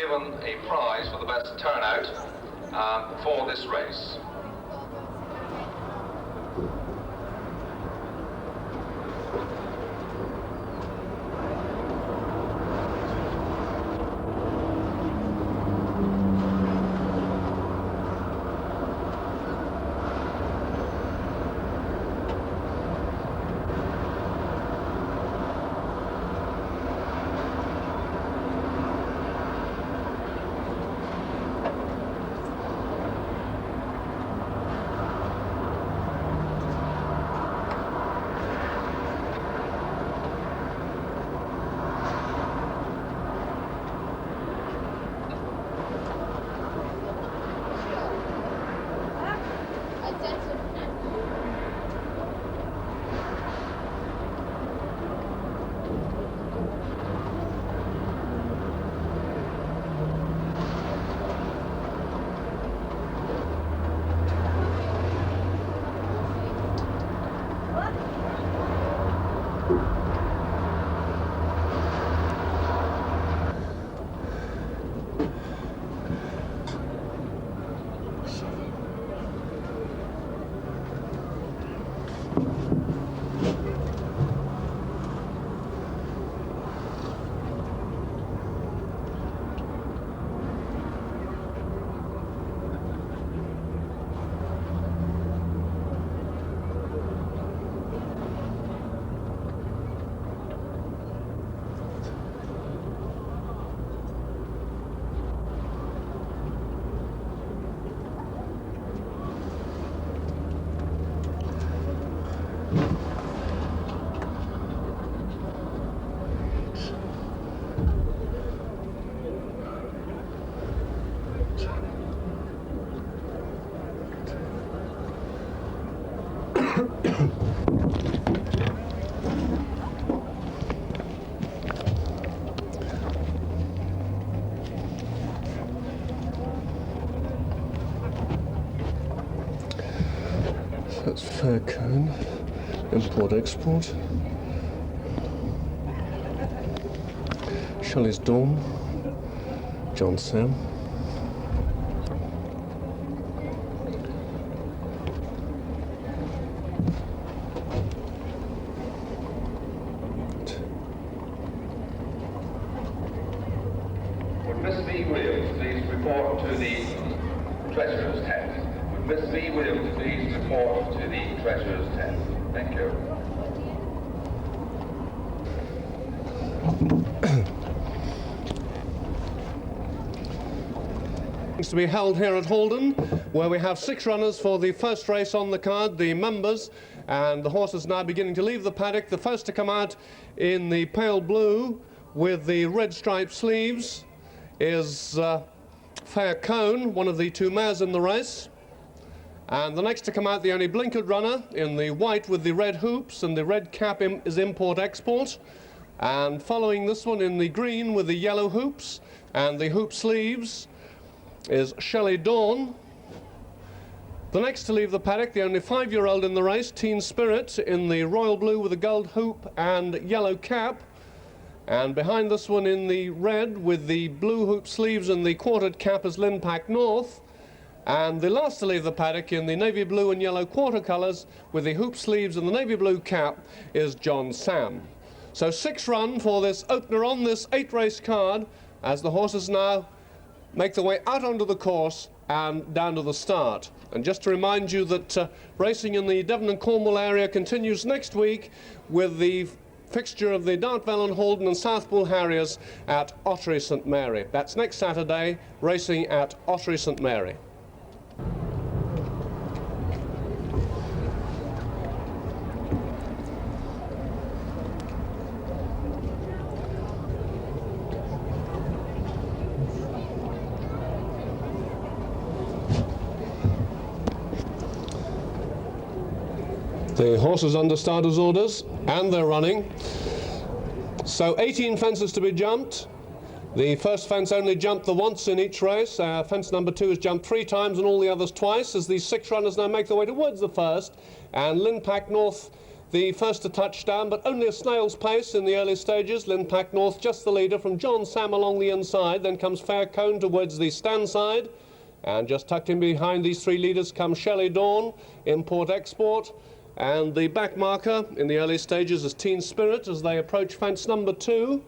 given a prize for the best turnout for this race. That's Faircone, import-export. Shelley's Dawn, John Sam. Would Miss V. Williams please report to the Treasurer's tent? Would Miss V. Williams please report to the Treasurer's tent? Thank you. To be held here at Haldon, where we have 6 runners for the first race on the card, the members, and the horses now beginning to leave the paddock. The first to come out in the pale blue with the red striped sleeves is Faircone, one of the 2 mares in the race. And the next to come out, the only blinkered runner in the white with the red hoops, and the red cap is import-export. And following this one in the green with the yellow hoops and the hoop sleeves is Shelley Dawn. The next to leave the paddock, the only 5-year-old in the race, Teen Spirit, in the royal blue with a gold hoop and yellow cap. And behind this one in the red with the blue hoop sleeves and the quartered cap is Linpack North. And the last to leave the paddock in the navy blue and yellow quarter colours with the hoop sleeves and the navy blue cap is John Sam. So 6 run for this opener on this 8-race card as the horses now make their way out onto the course and down to the start. And just to remind you that racing in the Devon and Cornwall area continues next week with the fixture of the Dartfell and Haldon and Southpool Harriers at Ottery St Mary. That's next Saturday, racing at Ottery St Mary. The horses under starters' orders, and they're running. So 18 fences to be jumped. The first fence only jumped the once in each race. Fence number 2 has jumped 3 times and all the others twice, as these 6 runners now make their way towards the first. And Linpack North the first to touchdown, but only a snail's pace in the early stages. Linpack North just the leader from John Sam along the inside. Then comes Fair Cone towards the stand side. And just tucked in behind these three leaders comes Shelley Dawn, Import Export. And the back marker in the early stages is Teen Spirit as they approach fence number 2.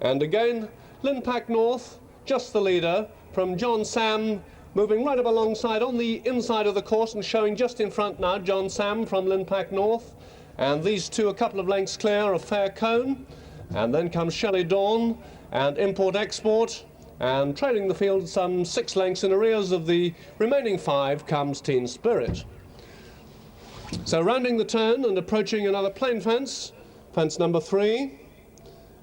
And again, Linpack North, just the leader from John Sam, moving right up alongside on the inside of the course and showing just in front now, John Sam from Linpack North. And these two a couple of lengths clear of Fair Cone. And then comes Shelley Dawn and Import Export. And trailing the field some 6 lengths in arrears of the remaining 5 comes Teen Spirit. So rounding the turn and approaching another plain fence, fence number 3.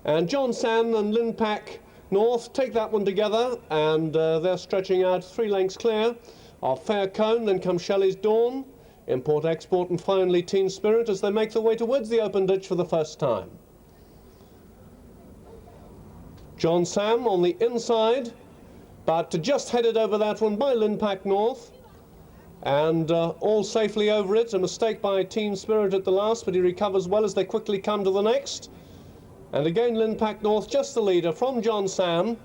And John Sam and Linpack North take that one together, and they're stretching out 3 lengths clear of Fair Cone. Then comes Shelley's Dawn, Import Export, and finally Teen Spirit as they make their way towards the open ditch for the first time. John Sam on the inside, but just headed over that one by Linpack North, and all safely over it. A mistake by Teen Spirit at the last, but he recovers well as they quickly come to the next. And again, Linpack North just the leader from John Sam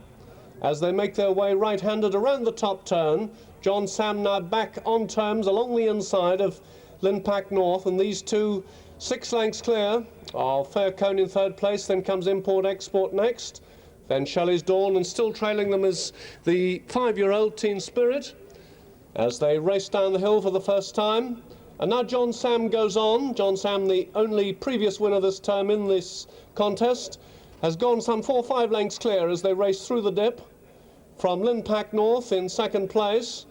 as they make their way right-handed around the top turn. John Sam now back on terms along the inside of Linpack North, and these two 6 lengths clear of Fair Cone in 3rd place. Then comes Import Export next, then Shelley's Dawn, and still trailing them is the 5-year-old Teen Spirit as they race down the hill for the first time. And now John Sam goes on. John Sam, the only previous winner this term in this contest, has gone some 4 or 5 lengths clear as they race through the dip from Linpack North in 2nd place,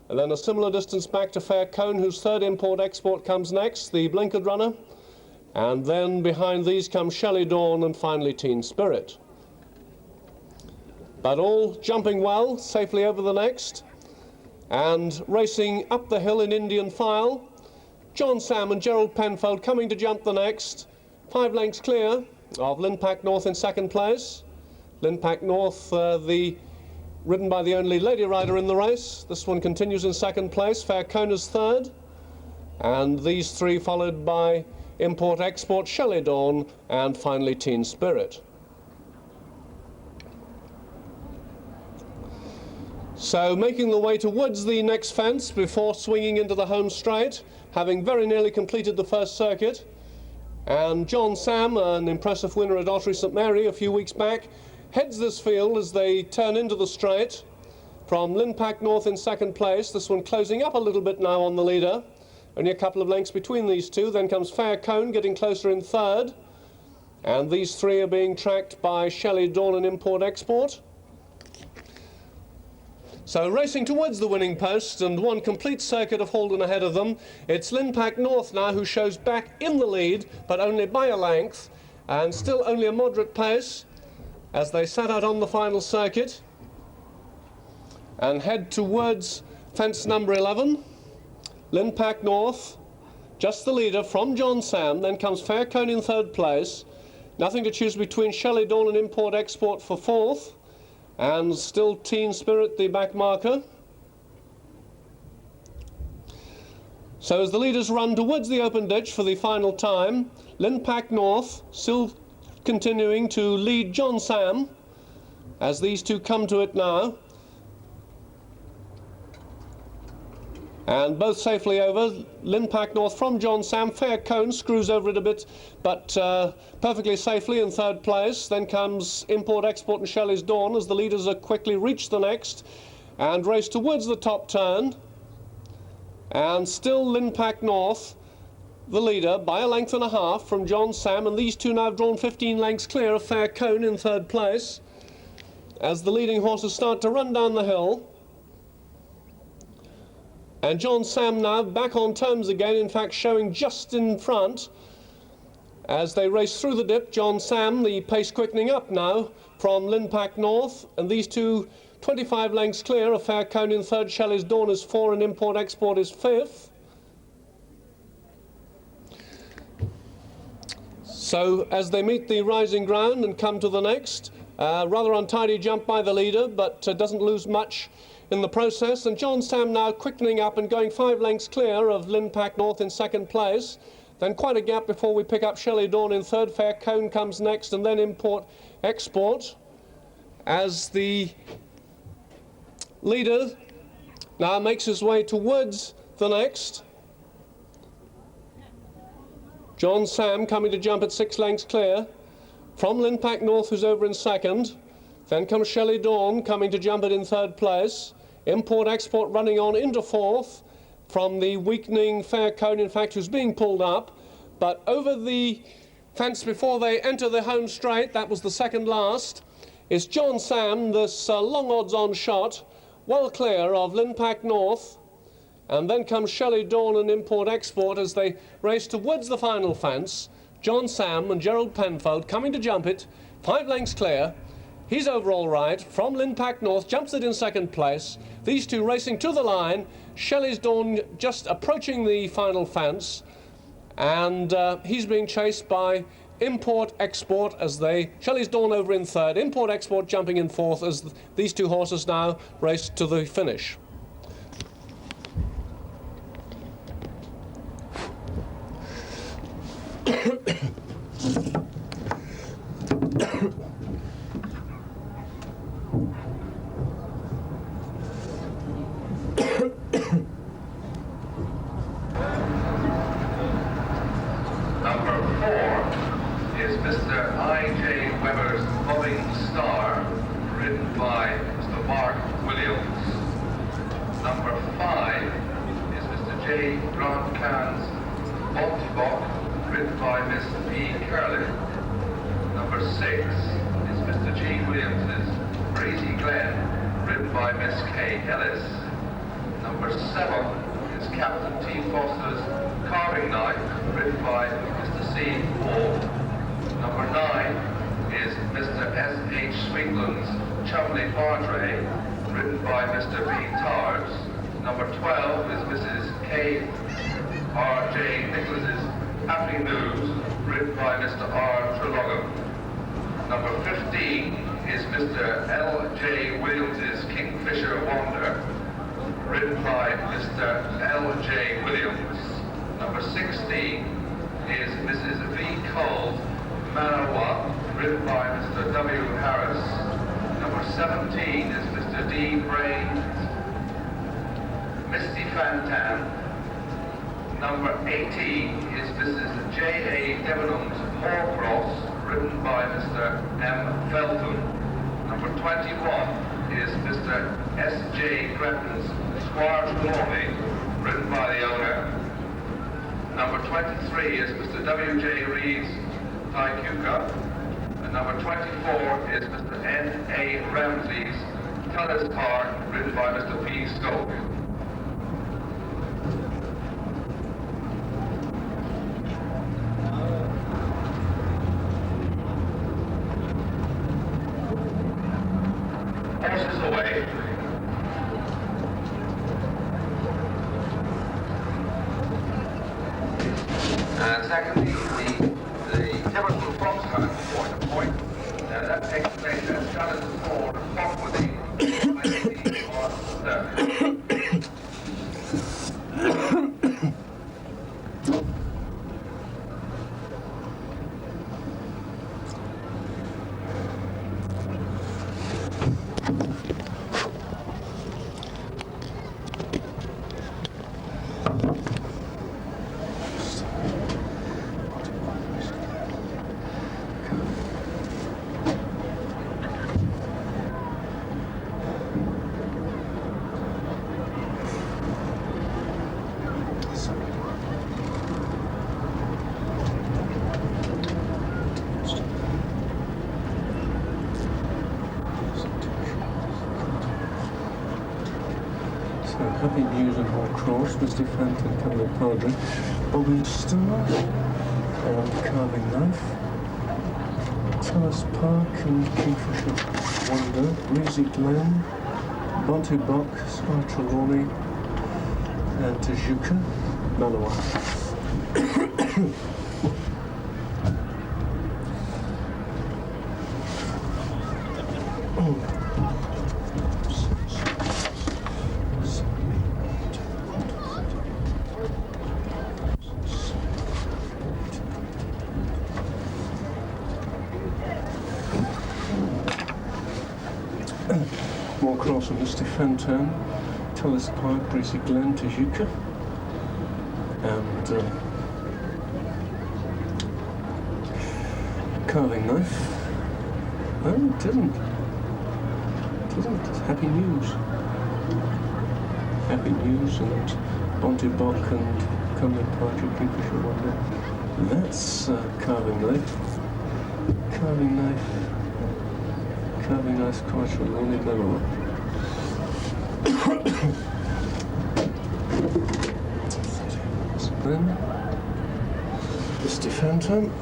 and then a similar distance back to Fair Cone, whose 3rd Import Export comes next, the blinkered runner, and then behind these comes Shelley Dawn and finally Teen Spirit. But all jumping well, safely over the next, and racing up the hill in Indian file, John Sam and Gerald Penfold coming to jump the next, 5 lengths clear of Linpack North in 2nd place. Linpack North, ridden by the only lady rider in the race. This one continues in 2nd place. Fair Cone is 3rd. And these 3 followed by Import Export, Shelley Dawn, and finally Teen Spirit. So making the way towards the next fence before swinging into the home straight, having very nearly completed the first circuit. And John Sam, an impressive winner at Ottery St Mary a few weeks back, heads this field as they turn into the straight from Linpack North in 2nd place. This one closing up a little bit now on the leader. Only a couple of lengths between these two. Then comes Fair Cone getting closer in 3rd. And these 3 are being tracked by Shelley Dawn and Import Export. So racing towards the winning post and one complete circuit of Haldon ahead of them. It's Linpack North now who shows back in the lead, but only by a length, and still only a moderate pace as they set out on the final circuit and head towards fence number 11. Linpack North, just the leader from John Sam. Then comes Fair Cone in 3rd place. Nothing to choose between Shelley Dawn and Import Export for 4th. And still Teen Spirit, the back marker. So as the leaders run towards the open ditch for the final time, Linpack North still continuing to lead John Sam as these two come to it now. And both safely over. Linpack North from John Sam. Fair Cone screws over it a bit, but perfectly safely in 3rd place. Then comes Import Export and Shelley's Dawn as the leaders are quickly reach the next and race towards the top turn. And still Linpack North, the leader, by a length and a half from John Sam, and these two now have drawn 15 lengths clear of Fair Cone in 3rd place as the leading horses start to run down the hill. And John Sam now back on terms again, in fact showing just in front as they race through the dip. John Sam, the pace quickening up now from Linpack North, and these two 25 lengths clear of Fair Cone in 3rd, Shelley's Dawn is 4 and Import Export is 5th. So as they meet the rising ground and come to the next, rather untidy jump by the leader, but doesn't lose much in the process. And John Sam now quickening up and going 5 lengths clear of Linpack North in 2nd place. then quite a gap before we pick up Shelley Dawn in third. Fair Cone comes next, and then Import Export as the leader now makes his way towards the next. John Sam coming to jump at 6 lengths clear from Linpack North, who's over in second. Then comes Shelley Dawn coming to jump it in third place. Import Export running on into fourth from the weakening Fair Cone, in fact, who's being pulled up. But over the fence before they enter the home straight, that was the second last, is John Sam, this long odds-on shot, well clear of Linpack North. And then comes Shelley Dawn and Import Export as they race towards the final fence. John Sam and Gerald Penfold coming to jump it, 5 lengths clear. He's over all right from Linpack North, jumps it in second place. These two racing to the line. Shelley's Dawn just approaching the final fence, and he's being chased by Import Export as Shelley's Dawn over in third, Import Export jumping in fourth as these two horses now race to the finish. Number 4 is Mr. I.J. Webber's Loving Star, ridden by Mr. Mark Williams. Number 5 is Mr. J. Grant Cahn's Bontebok, ridden by Miss P. Curley. Number 6 is Mr. G. Williams's Breezy Glen, ridden by Miss K. Ellis. Number 7 is Captain T. Foster's Carving Knife, ridden by Mr. C. Hall. Number 9 is Mr. S. H. Sweetland's Chumley Bardray, ridden by Mr. B. Tars. Number 12 is Mrs. K. R. J. Nicholas's Happy News, ridden by Mr. R. Treloghan. Number 15 is Mr. L. J. Williams's Kingfisher Wonder, ridden by Mr. L. J. Williams. Number 16 is Mrs. V. Cole's Manawa, ridden by Mr. W. Harris. Number 17 is Mr. D. Brain's Misty Fantan. Number 18 is Mrs. J. A. Debenham's Horcross, ridden by Mr. M. Felton. Number 21 is Mr. S. J. Gretton's Squire's Glory, ridden by the owner. Number 23 is Mr. W. J. Reed's Tycuka. And number 24 is Mr. N. A. Ramsey's Tullis Park, ridden by Mr. P. Stoke. Horses away. And secondly, the Tiverton Fox Hunt, point to point. That takes place at Shannon's Ford, Foxworthy, on Thursday. Happy News and Horcross, Misty Fantan, Camille Padre, Bobbing Star, and Carving Knife, Tullis Park and Kingfisher Wonder, Breezy Glen, Bontebok, Squire Trelawney, and Tajuka, Manawa. more cross and Misty Fantan, Tallis Park, Breezy Glen, Tajuka, and Carving Knife. Oh, it didn't. Happy News. Happy News and Bontebok and Cumberland Partridge, Kingfisher Wonder. That's Carving Knife. Carving Knife. Carving Knife, quite a lonely mellow. Then, Misty Phantom.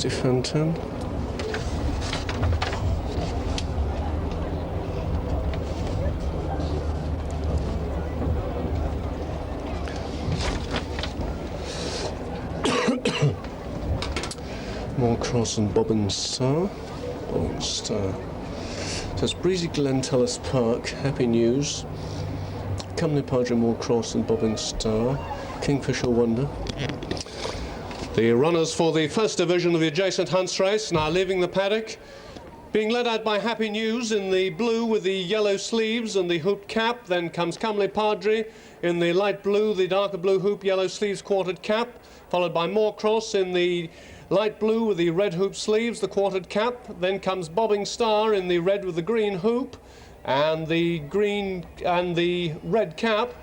Phantom. More cross and Bobbing Star. Bobbing Star. So it's Breezy Glen, Tallis Park, Happy News, Cumberland Partridge, more cross and Bobbing Star, Kingfisher Wonder. The runners for the first division of the adjacent hunts race now leaving the paddock, being led out by Happy News in the blue with the yellow sleeves and the hooped cap. Then comes Cumberland Partridge in the light blue, the darker blue hoop, yellow sleeves, quartered cap, followed by Moorcross in the light blue with the red hoop sleeves, the quartered cap. Then comes Bobbing Star in the red with the green hoop and the green and the red cap.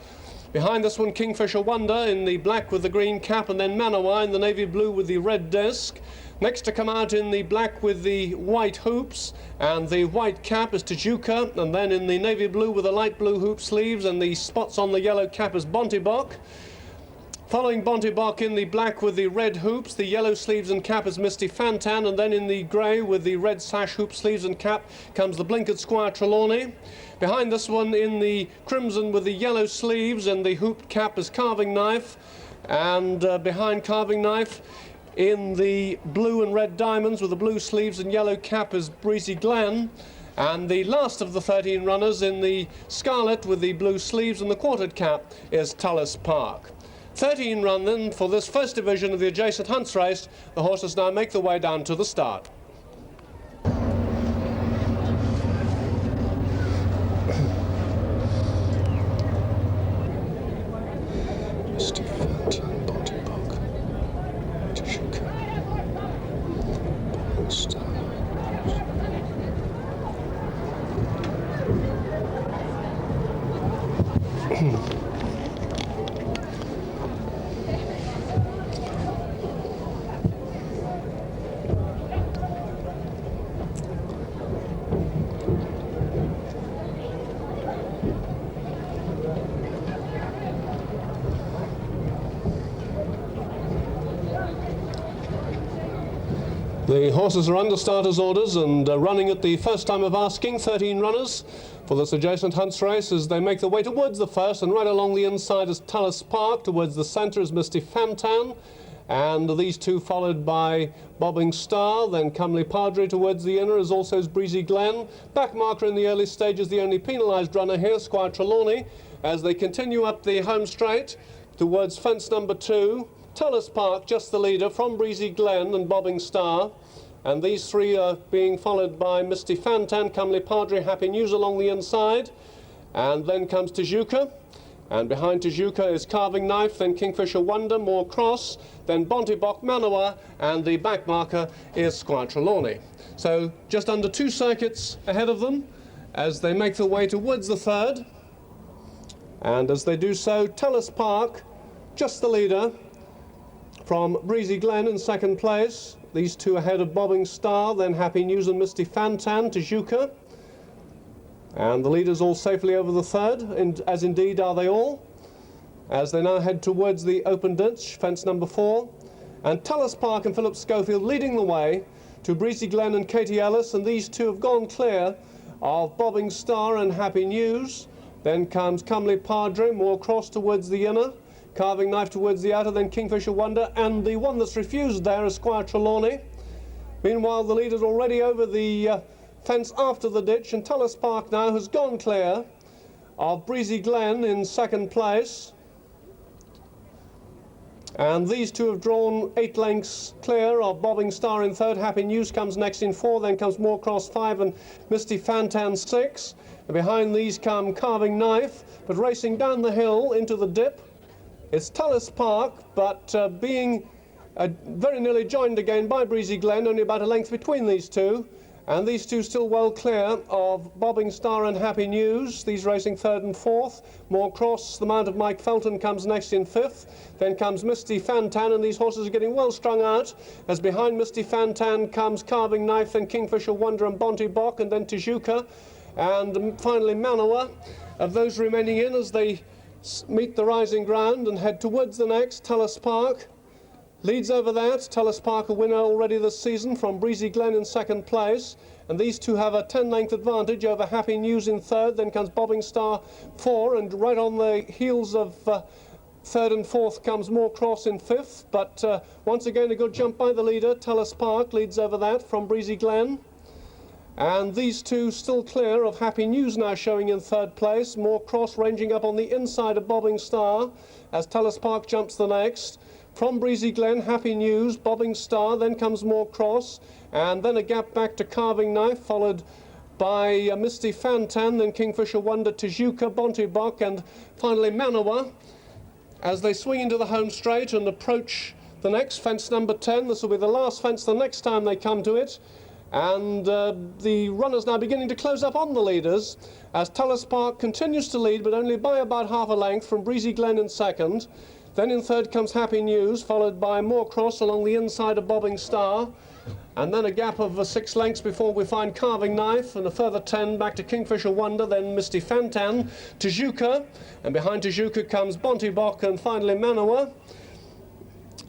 Behind this one, Kingfisher Wonder in the black with the green cap, and then Manawa in the navy blue with the red disc. Next to come out in the black with the white hoops and the white cap is Tajuka, and then in the navy blue with the light blue hoop sleeves and the spots on the yellow cap is Bontebok. Following Bontebok in the black with the red hoops, the yellow sleeves and cap is Misty Fantan, and then in the grey with the red sash hoop sleeves and cap comes the blinkered Squire Trelawney. Behind this one in the crimson with the yellow sleeves and the hooped cap is Carving Knife, and behind Carving Knife in the blue and red diamonds with the blue sleeves and yellow cap is Breezy Glen. And the last of the 13 runners in the scarlet with the blue sleeves and the quartered cap is Tallis Park. 13 run then for this first division of the adjacent hunts race. The horses now make their way down to the start. Misty Fantan, Bontebok, Tajuka, Bobbing Star. The horses are under starters' orders and running at the first time of asking, 13 runners for this adjacent hunts race as they make their way towards the first, and right along the inside is Tallis Park, towards the centre is Misty Fantan, and these two followed by Bobbing Star. Then Cumberland Partridge towards the inner is also Breezy Glen. Back marker in the early stages, the only penalised runner here, Squire Trelawney, as they continue up the home straight towards fence number 2. Tallis Park just the leader from Breezy Glen and Bobbing Star, and these three are being followed by Misty Fantan, Cumberland Partridge, Happy News along the inside, and then comes Tajuka, and behind Tajuka is Carving Knife, then Kingfisher Wonder, more cross, then Bontebok, Manawa, and the back marker is Squire Trelawney. So just under 2 circuits ahead of them as they make their way towards the third, and as they do so, Tallis Park just the leader from Breezy Glen in second place. These two ahead of Bobbing Star, then Happy News and Misty Fantan, Tajuka. And the leaders all safely over the third, as indeed are they all, as they now head towards the open ditch, fence number 4. And Tallis Park and Philip Schofield leading the way to Breezy Glen and Katie Ellis, and these two have gone clear of Bobbing Star and Happy News. Then comes Comely Padre, more cross towards the inner, Carving Knife towards the outer, then Kingfisher Wonder, and the one that's refused there is Squire Trelawney. Meanwhile, the leader's already over the fence after the ditch, and Tullis Park now has gone clear of Breezy Glen in second place. And these two have drawn 8 lengths clear of Bobbing Star in third. Happy News comes next in 4, then comes Moorcross 5 and Misty Fantan 6. And behind these come Carving Knife, but racing down the hill into the dip, it's Tullis Park, but being very nearly joined again by Breezy Glen, only about a length between these two. And these two still well clear of Bobbing Star and Happy News, these racing third and fourth. Moorcross, the mount of Mike Felton, comes next in fifth. Then comes Misty Fantan, and these horses are getting well strung out, as behind Misty Fantan comes Carving Knife, then Kingfisher Wonder and Bontebok, and then Tijuca, and finally Manawa. Of those remaining in, as they meet the rising ground and head towards the next, Tullis Park leads over that. Tullis Park a winner already this season from Breezy Glen in second place, and these two have a 10-length advantage over Happy News in third. Then comes Bobbing Star 4, and right on the heels of third and fourth comes Moorcross in fifth, but once again a good jump by the leader. Tullis Park leads over that from Breezy Glen. And these two still clear of Happy News now showing in third place. Moorcross ranging up on the inside of Bobbing Star as Tullis Park jumps the next. From Breezy Glen, Happy News, Bobbing Star, then comes Moorcross, and then a gap back to Carving Knife, followed by Misty Fantan, then Kingfisher Wonder, Tijuca, Bontebok, and finally Manawa. As they swing into the home straight and approach the next fence, number 10, this will be the last fence the next time they come to it. And the runners now beginning to close up on the leaders as Tullis Park continues to lead, but only by about half a length from Breezy Glen in second. Then in third comes Happy News, followed by Moorcross along the inside of Bobbing Star. And then a gap of 6 lengths before we find Carving Knife, and a further 10 back to Kingfisher Wonder, then Misty Fantan, Tijuca, and behind Tijuca comes Bontebok and finally Manawa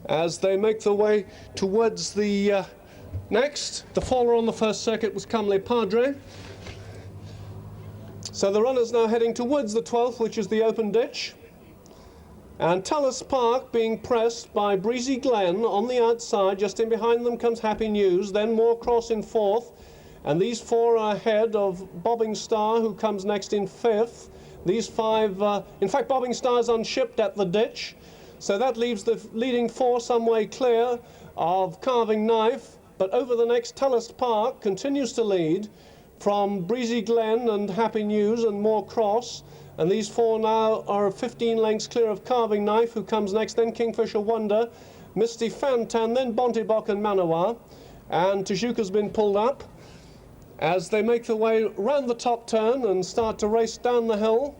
as they make their way towards the next. The faller on the first circuit was Comely Padre. So the runners now heading towards the 12th, which is the open ditch. And Tullis Park being pressed by Breezy Glen on the outside. Just in behind them comes Happy News, then Moorcross in fourth. And these 4 are ahead of Bobbing Star, who comes next in fifth. These 5, in fact, Bobbing Star's unshipped at the ditch. So that leaves the leading 4 some way clear of Carving Knife. But over the next, Tullis Park continues to lead from Breezy Glen and Happy News and Moorcross. And these 4 now are 15 lengths clear of Carving Knife, who comes next, then Kingfisher Wonder, Misty Fantan, then Bontebok and Manawa. And Tijuca's been pulled up as they make their way round the top turn and start to race down the hill.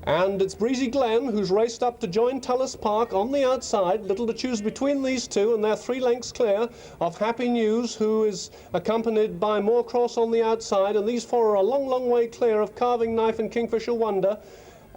And it's Breezy Glen who's raced up to join Tullis Park on the outside. Little to choose between these two, and they're 3 lengths clear of Happy News, who is accompanied by Moorcross on the outside. And these 4 are a long, long way clear of Carving Knife and Kingfisher Wonder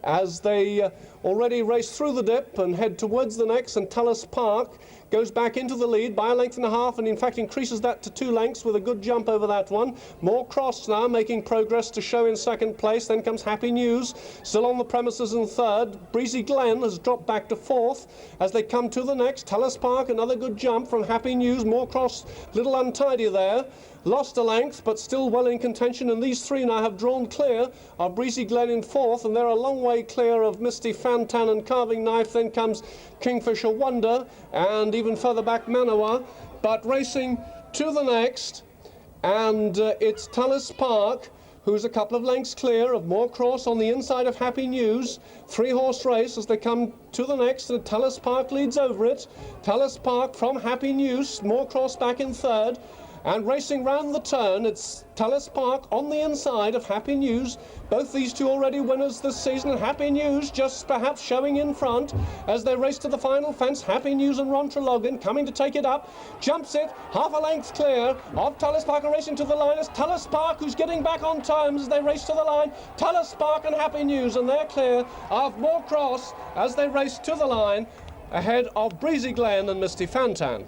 as they already race through the dip and head towards the next. And Tullis Park goes back into the lead by a length and a half, and in fact increases that to 2 lengths with a good jump over that one. Moorcross now making progress to show in second place. Then comes Happy News, still on the premises in third. Breezy Glen has dropped back to fourth as they come to the next. Tullis Park, another good jump from Happy News. Moorcross, little untidy there. Lost a length, but still well in contention, and these 3 now have drawn clear of Breezy Glen in fourth, and they're a long way clear of Misty Fantan and Carving Knife. Then comes Kingfisher Wonder, and even further back Manawa, but racing to the next, and it's Tullis Park, who's a couple of lengths clear of Moorcross on the inside of Happy News. 3-horse race as they come to the next, and Tullis Park leads over it. Tullis Park from Happy News, Moorcross back in third. And racing round the turn, it's Tullis Park on the inside of Happy News. Both these two already winners this season, and Happy News just perhaps showing in front as they race to the final fence. Happy News and Ron Trelawney coming to take it up. Jumps it, half a length clear of Tullis Park, and racing to the line. It's Tullis Park who's getting back on time as they race to the line. Tullis Park and Happy News, and they're clear of Moorcross as they race to the line ahead of Breezy Glen and Misty Fantan.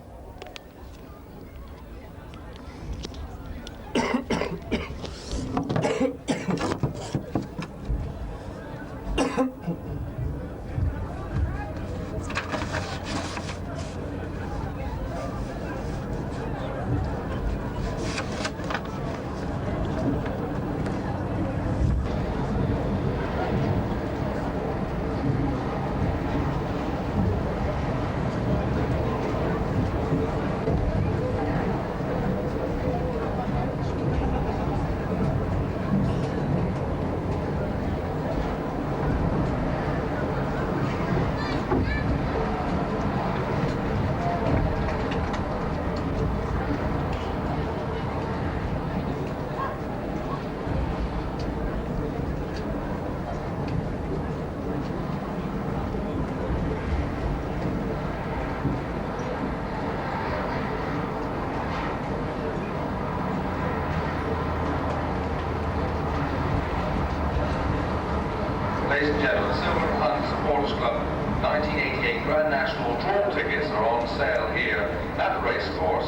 Ladies and gentlemen, Silverton Supporters Club 1988 Grand National draw tickets are on sale here at the racecourse.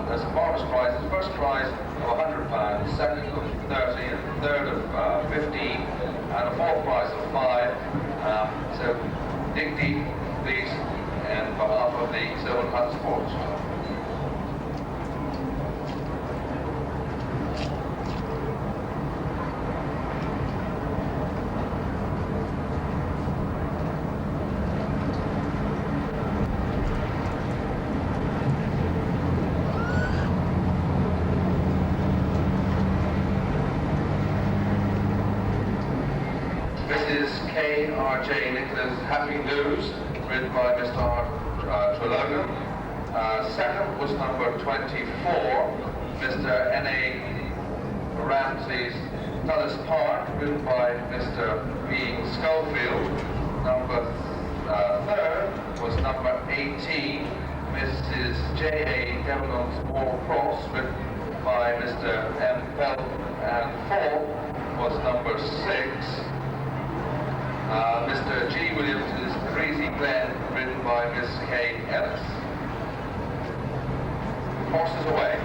There's a bonus prize. The first prize of £100, second of 30, and third of 15, and a fourth prize of 5. So dig deep, please, on behalf of the Silverton Supporters Club. This is KRJ Nicholas Happy News, ridden by Mr. Treloghan. Second was number 24, Mr. N.A. Ramsey's Dulles Park, ridden by Mr. B. Schofield. Number third was number 18, Mrs. J.A. Devon's War Cross, ridden by Mr. M. Pelt. And fourth was number 6, Mr. G. Williams' Breezy Glen, ridden by Miss Kay Ellis. Horses away.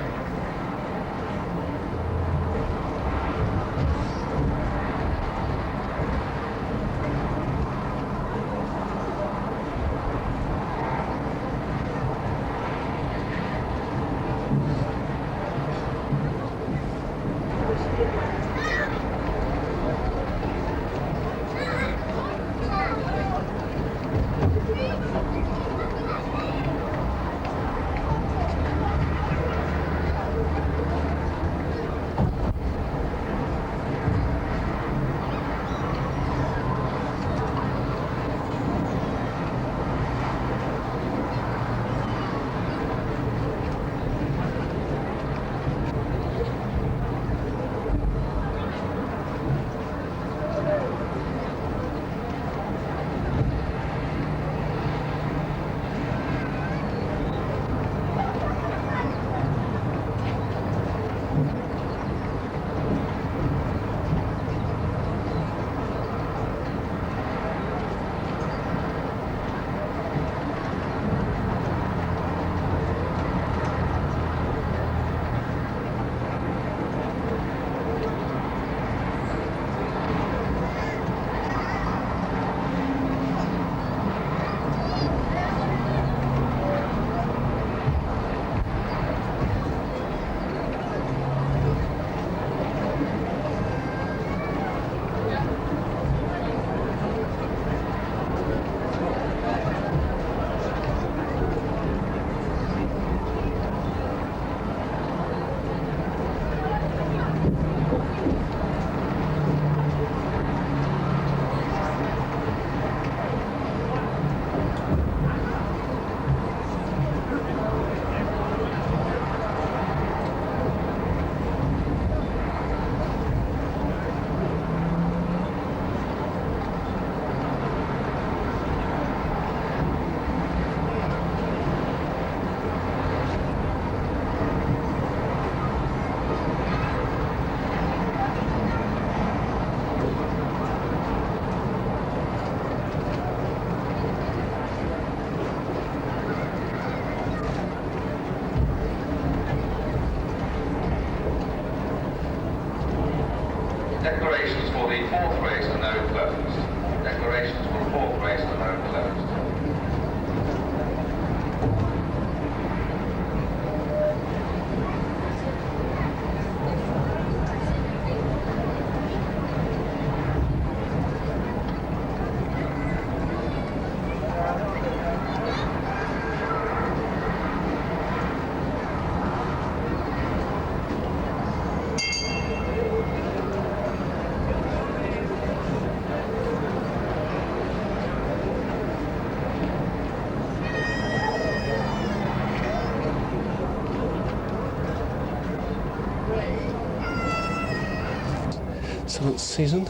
7th season.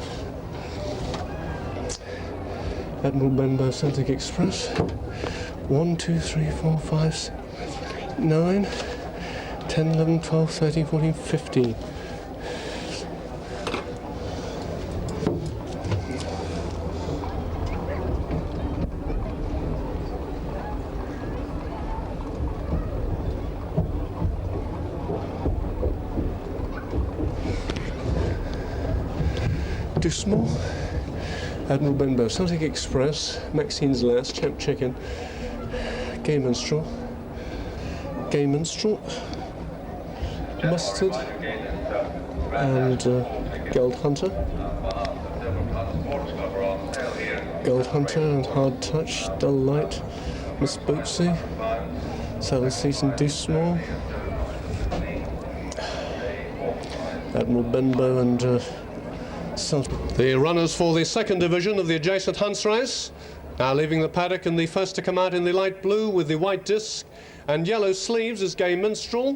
Admiral Benbow, Celtic Express. 1, 2, 3, 4, 5, 6, 9, 10, 11, 12, 13, 14, 15. Small. Admiral Benbow, Celtic Express, Maxine's Last, Champ Chicken, Gay Minstrel, Mustard, and Gold Hunter. Gold Hunter and Hard Touch, Dull Light, Miss Bootsy, 7th season Deuce-Small, Admiral Benbow and the runners for the second division of the adjacent hunts race now leaving the paddock, and the first to come out in the light blue with the white disc and yellow sleeves is Gay Minstrel,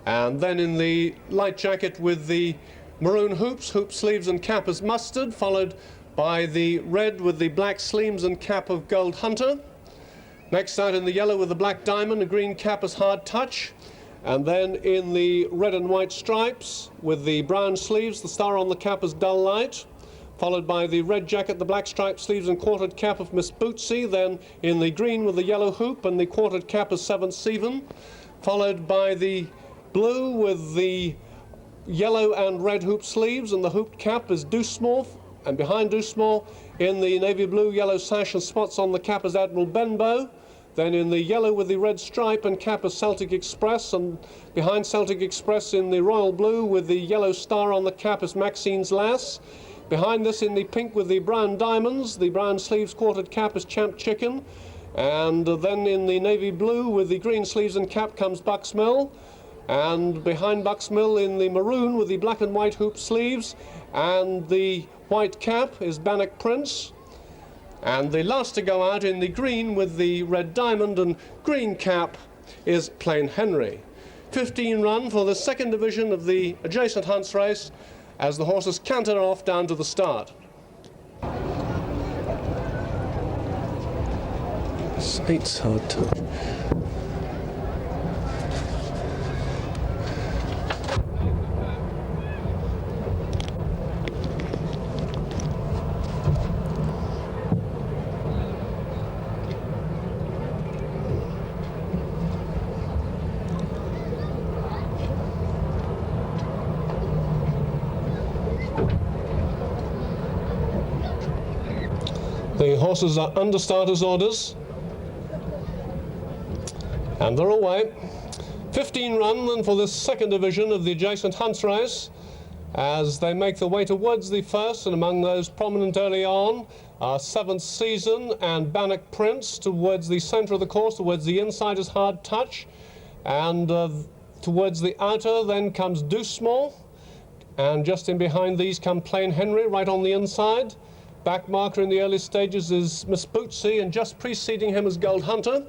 and then in the light jacket with the maroon hoops, hoop sleeves and cap is Mustard, followed by the red with the black sleeves and cap of Gold Hunter. Next out in the yellow with the black diamond, a green cap is Hard Touch. And then in the red and white stripes with the brown sleeves, the star on the cap is Dull Light, followed by the red jacket, the black striped sleeves and quartered cap of Miss Bootsy. Then in the green with the yellow hoop and the quartered cap is 7th Season, followed by the blue with the yellow and red hoop sleeves, and the hooped cap is Deuce-Small, and behind Deuce-Small in the navy blue, yellow sash and spots on the cap is Admiral Benbow. Then in the yellow with the red stripe and cap is Celtic Express, and behind Celtic Express in the royal blue with the yellow star on the cap is Maxine's Lass. Behind this in the pink with the brown diamonds, the brown sleeves quartered cap is Champ Chicken. And then in the navy blue with the green sleeves and cap comes Bucks Mill. And behind Bucks Mill in the maroon with the black and white hoop sleeves and the white cap is Bannock Prince. And the last to go out in the green with the red diamond and green cap is Plain Henry. 15 run for the second division of the adjacent hunts race as the horses canter off down to the start. Eight's Hard Touch. The horses are under starters' orders, and they're away. 15 run then for this second division of the adjacent hunts race as they make their way towards the first, and among those prominent early on are 7th Season and Bannock Prince. Towards the centre of the course, towards the inside is Hard Touch, and towards the outer then comes Deuce-Small, and just in behind these come Plain Henry right on the inside. Back marker in the early stages is Miss Bootsy, and just preceding him is Gold Hunter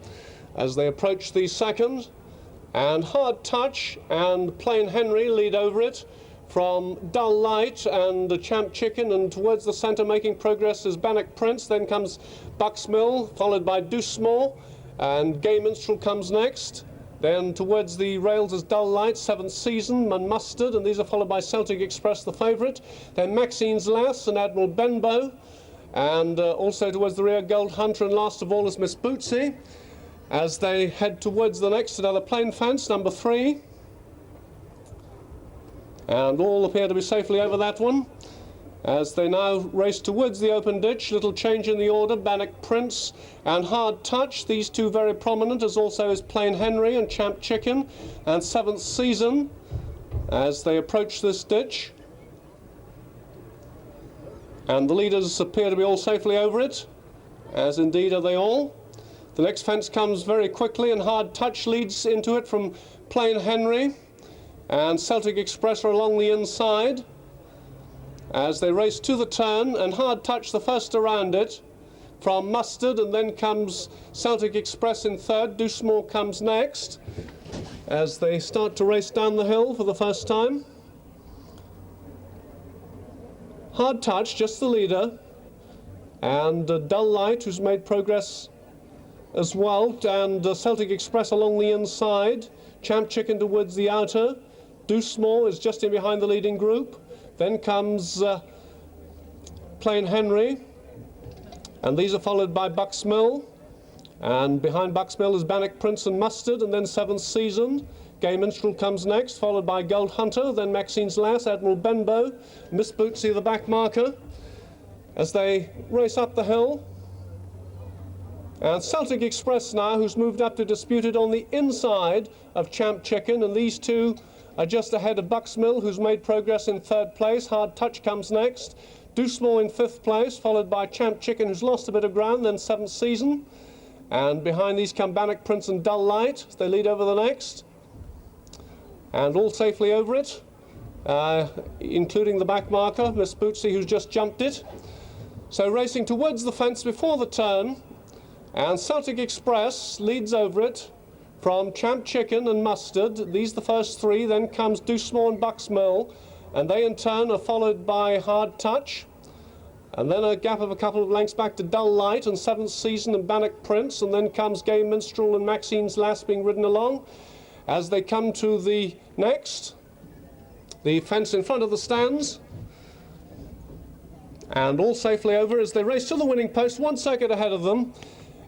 as they approach the second. And Hard Touch and Plain Henry lead over it from Dull Light and Champ Chicken, and towards the centre making progress is Bannock Prince. Then comes Bucks Mill, followed by Deuce-Small, and Gay Minstrel comes next. Then towards the rails is Dull Light, 7th Season, and Mustard, and these are followed by Celtic Express, the favourite. Then Maxine's Lass and Admiral Benbow, and also towards the rear Gold Hunter, and last of all is Miss Bootsy. As they head towards the next, another Plain Fence, number 3. And all appear to be safely over that one. As they now race towards the open ditch, little change in the order, Bannock Prince and Hard Touch, these two very prominent, as also is Plain Henry and Champ Chicken and 7th Season as they approach this ditch. And the leaders appear to be all safely over it, as indeed are they all. The next fence comes very quickly, and Hard Touch leads into it from Plain Henry, and Celtic Express are along the inside as they race to the turn, and Hard Touch the first around it from Mustard, and then comes Celtic Express in third. Deuce-Small comes next as they start to race down the hill for the first time. Hard Touch, just the leader, and Dull Light, who's made progress as well, and Celtic Express along the inside, Champ Chicken towards the outer, Do Small is just in behind the leading group, then comes Plain Henry, and these are followed by Bucks Mill, and behind Bucks Mill is Bannock Prince and Mustard, and then Seventh Season. Gay Minstrel comes next, followed by Gold Hunter, then Maxine's Lass, Admiral Benbow, Miss Bootsy the back marker, as they race up the hill. And Celtic Express now, who's moved up to dispute it on the inside of Champ Chicken, and these two are just ahead of Bucks Mill, who's made progress in third place. Hard Touch comes next, Do Small in fifth place, followed by Champ Chicken, who's lost a bit of ground, then Seventh Season. And behind these come Bannock Prince and Dull Light, as they lead over the next. And all safely over it, including the back marker, Miss Bootsy, who's just jumped it. So racing towards the fence before the turn, and Celtic Express leads over it from Champ Chicken and Mustard. These are the first three, then comes Do Small and Bucks Mill, and they in turn are followed by Hard Touch. And then a gap of a couple of lengths back to Dull Light and Seventh Season and Bannock Prince, and then comes Gay Minstrel and Maxine's Lass being ridden along. As they come to the next, the fence in front of the stands, and all safely over as they race to the winning post, 1 second ahead of them,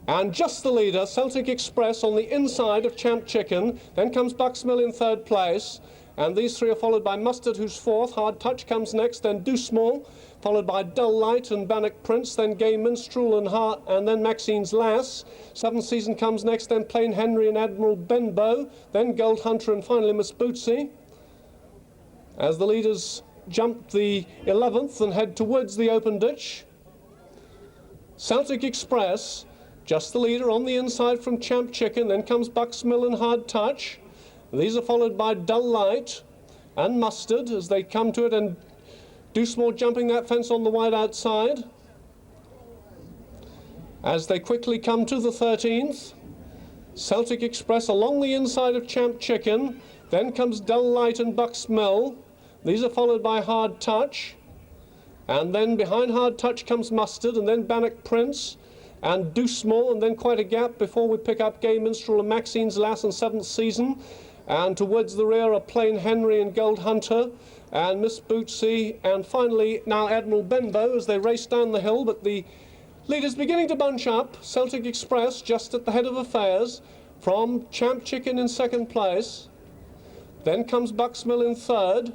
and just the leader, Celtic Express, on the inside of Champ Chicken. Then comes Bucks Mill in third place, and these three are followed by Mustard, who's fourth. Hard Touch comes next, then Do Small, followed by Dull Light and Bannock Prince, then Gay Minstrel and then Maxine's Lass. Seventh Season comes next, then Plain Henry and Admiral Benbow, then Gold Hunter, and finally Miss Bootsy. As the leaders jump the 11th and head towards the open ditch, Celtic Express, just the leader on the inside from Champ Chicken, then comes Bucks Mill and Hard Touch. These are followed by Dull Light and Mustard as they come to it, and Do Small jumping that fence on the wide outside. As they quickly come to the 13th, Celtic Express along the inside of Champ Chicken, then comes Dull Light and Bucks Mill. These are followed by Hard Touch, and then behind Hard Touch comes Mustard, and then Bannock Prince and Do Small, and then quite a gap before we pick up Gay Minstrel and Maxine's Lass and Seventh Season. And towards the rear are Plain Henry and Gold Hunter and Miss Bootsy, and finally now Admiral Benbow as they race down the hill. But the leaders beginning to bunch up. Celtic Express just at the head of affairs from Champ Chicken in second place. Then comes Bucks Mill in third.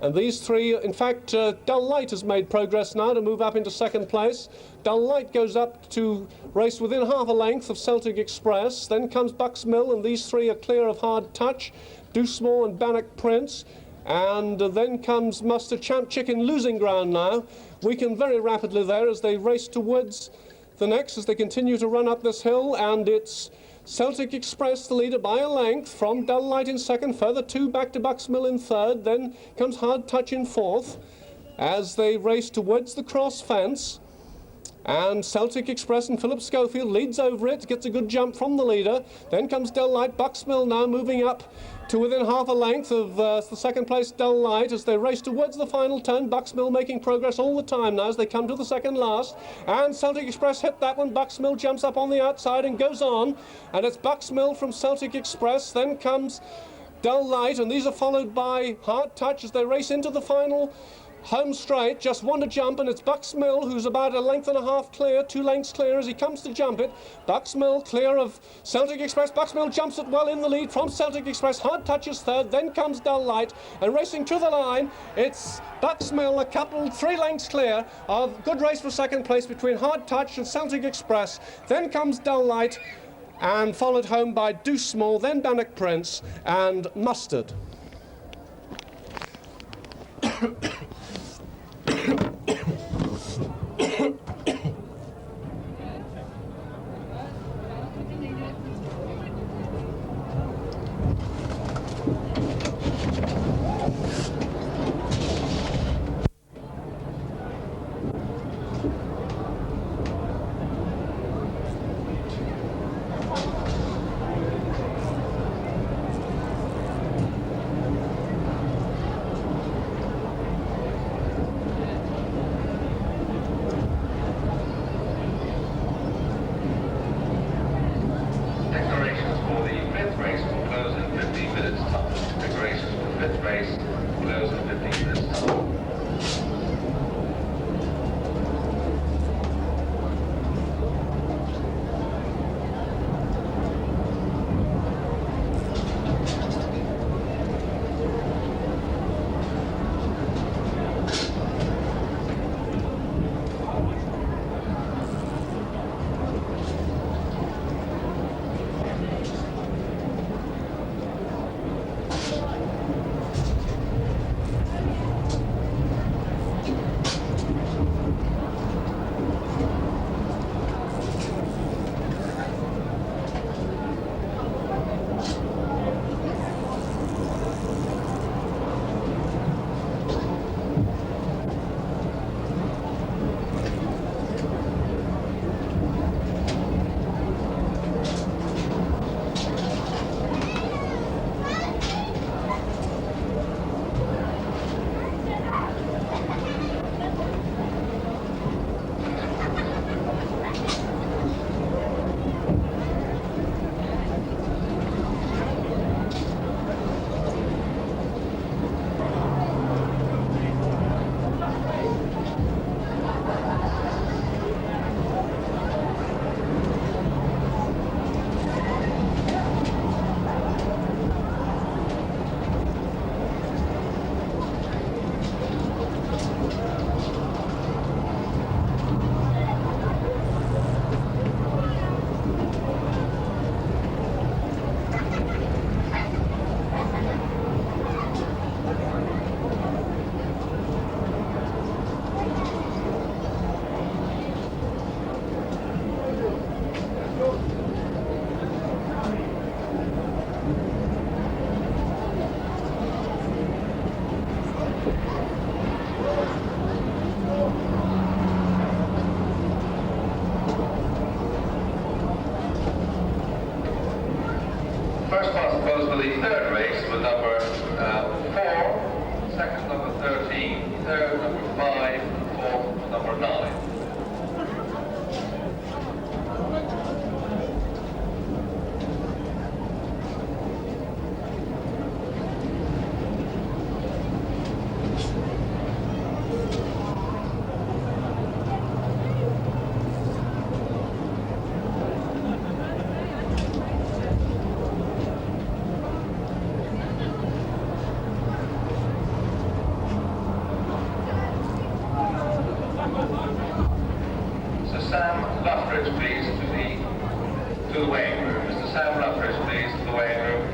And these three, in fact, Dull Light has made progress now to move up into second place. Dull Light goes up to race within half a length of Celtic Express. Then comes Bucks Mill, and these three are clear of Hard Touch, Do Small and Bannock Prince. And then comes Mustard. Champ Chicken losing ground now. Weaken very rapidly there as they race towards the next, as they continue to run up this hill, and it's Celtic Express, the leader by a length, from Dull Light in second, further two back to Bucks Mill in third, then comes Hard Touch in fourth, as they race towards the cross fence. And Celtic Express and Philip Schofield leads over it, gets a good jump from the leader. Then comes Dull Light. Bucks Mill now moving up to within half a length of the second place Dull Light as they race towards the final turn. Bucks Mill making progress all the time now as they come to the second last. And Celtic Express hit that one. Bucks Mill jumps up on the outside and goes on. And it's Bucks Mill from Celtic Express. Then comes Dull Light, and these are followed by Hard Touch as they race into the final home straight. Just one to jump, and it's Bucks Mill who's about a length and a half clear, 2 lengths clear as he comes to jump it. Bucks Mill clear of Celtic Express. Bucks Mill jumps it well in the lead from Celtic Express. Hard Touch is third, then comes Dull Light, and racing to the line, it's Bucks Mill, a couple 3 lengths clear of good race for second place between Hard Touch and Celtic Express. Then comes Dull Light, and followed home by Do Small, then Bannock Prince and Mustard. for the third race with number 4, second number 13, third number 5, fourth number 9. Sam Luffridge, please, to the weighing room. Mr. Sam Luffridge, please, to the weighing room.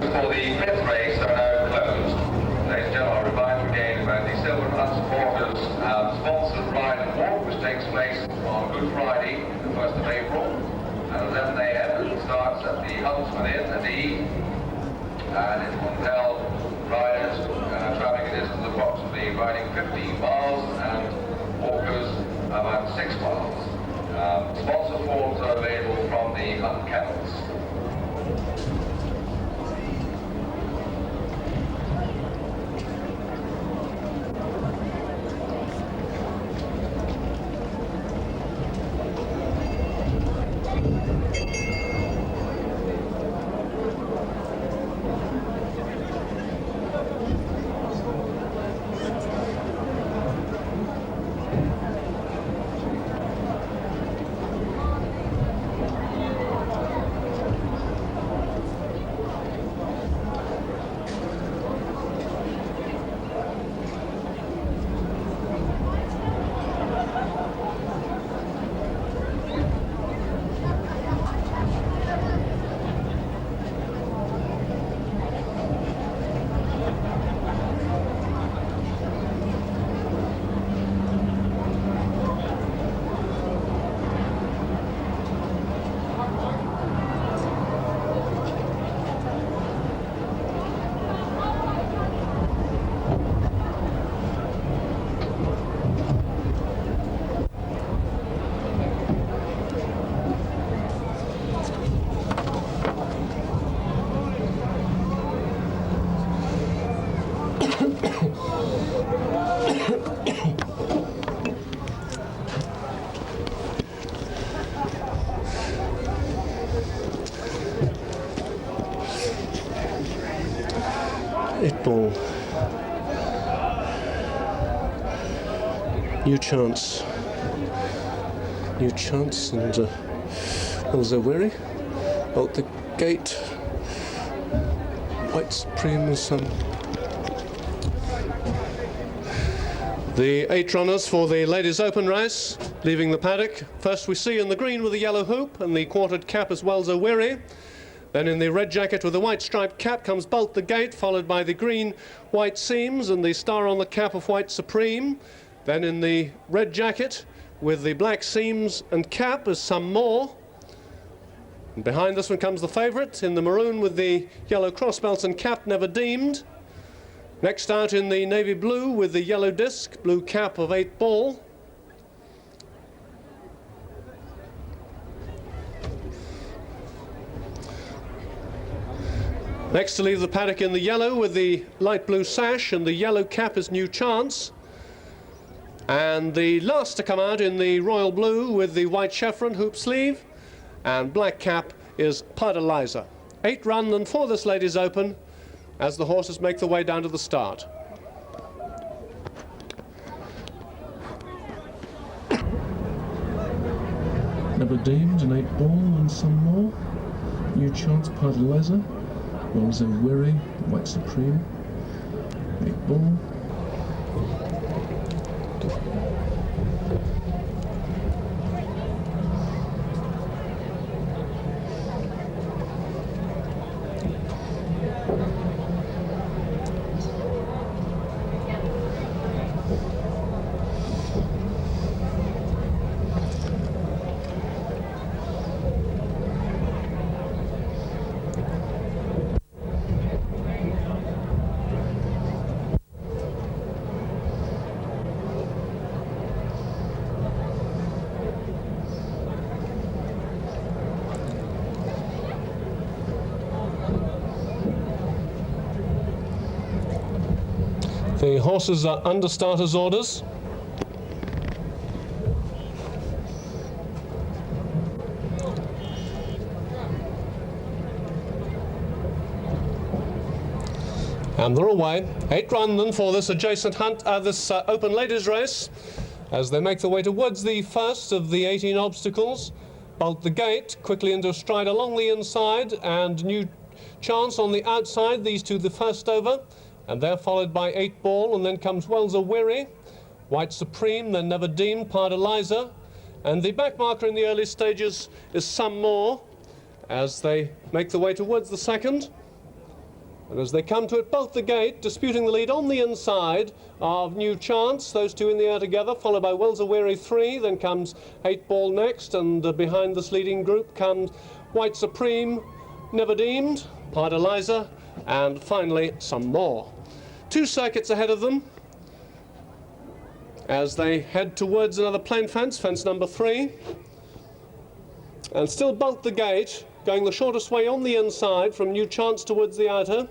For the fifth race are now closed. Ladies and gentlemen, I remind again about the SILVERTON supporters sponsored ride and walk, which takes place on Good Friday, the 1st of April, at 11 a.m. It starts at the Huntsman Inn at the Eve, and it will tell riders travelling a distance of approximately riding 15 miles and walkers about 6 miles. Sponsor forms are available from the Hunt Kennels. Ball. New chance, and was there weary? Out the gate, White Supreme and some. The 8 runners for the Ladies Open race leaving the paddock. First we see in the green with the yellow hoop and the quartered cap as well as O'Weary. Then in the red jacket with the white striped cap comes Bolt the Gate, followed by the green white seams and the star on the cap of White Supreme. Then in the red jacket with the black seams and cap is Some More. And behind this one comes the favourite in the maroon with the yellow crossbelts and cap, Never Deemed. Next out in the navy blue with the yellow disc, blue cap of 8 Ball. Next to leave the paddock in the yellow with the light blue sash and the yellow cap is New Chance. And the last to come out in the royal blue with the white chevron, hoop sleeve, and black cap is Padaliza. 8 run and 4 this Ladies Open as the horses make their way down to the start. Never Deemed, an 8 ball and some more. New Chance, Padaliza. Rolls of Weary, White Supreme. 8 ball. The horses are under starters' orders. And they're away. 8 run then for this adjacent hunt, this open ladies race, as they make their way towards the first of the 18 obstacles. Bolt the Gate quickly into a stride along the inside, and New Chance on the outside. These two the first over, and they're followed by 8 Ball, and then comes Wells a Weary, White Supreme, then Never Deemed, Padaliza, and the back marker in the early stages is Some More, as they make their way towards the second. And as they come to it, Bolt the Gate, disputing the lead on the inside of New Chance, those two in the air together, followed by Wells a Weary 3, then comes 8 Ball next, and behind this leading group comes White Supreme, Never Deemed, Padaliza, and finally Some More. 2 circuits ahead of them as they head towards another plain fence, fence number 3. And still Bolt the Gate, going the shortest way on the inside from New Chance towards the outer.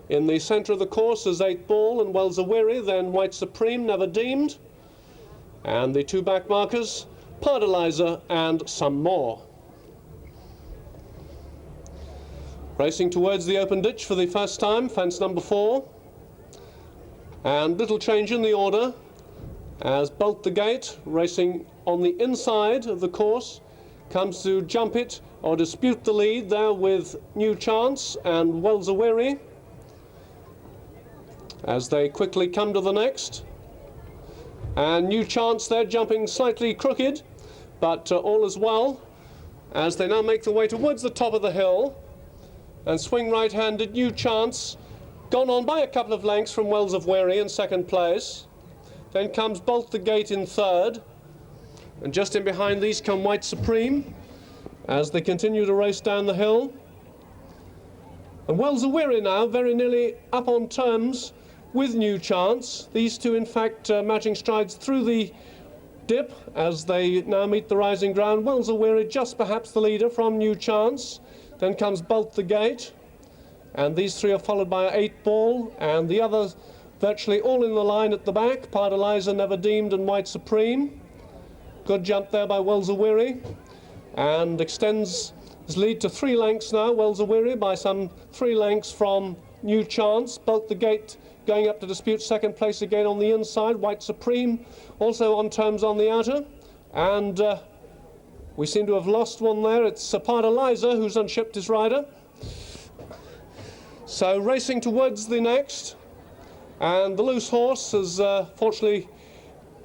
In the centre of the course is 8 Ball and Wells a Weary, then White Supreme, Never Deemed. And the 2 back markers, Padaliza and Some More. Racing towards the open ditch for the first time, fence number 4. And little change in the order as Bolt the Gate, racing on the inside of the course, comes to jump it or dispute the lead there with New Chance and Wells a Weary as they quickly come to the next. And New Chance there jumping slightly crooked, but all is well as they now make their way towards the top of the hill, and swing right-handed New Chance gone on by a couple of lengths from Wells of Weary in second place. Then comes Bolt the Gate in third, and just in behind these come White Supreme as they continue to race down the hill. And Wells a Weary now very nearly up on terms with New Chance. These two in fact matching strides through the dip as they now meet the rising ground. Wells a Weary just perhaps the leader from New Chance. Then comes Bolt the Gate, and these 3 are followed by 8 Ball, and the others virtually all in the line at the back, Padaliza, Never Deemed and White Supreme. Good jump there by Wells a Weary, and extends his lead to 3 lengths now, Wells a Weary, by some 3 lengths from New Chance. Bolt the Gate going up to dispute second place again on the inside, White Supreme also on terms on the outer, and we seem to have lost one there. It's Padaliza who's unshipped his rider. So racing towards the next, and the loose horse is fortunately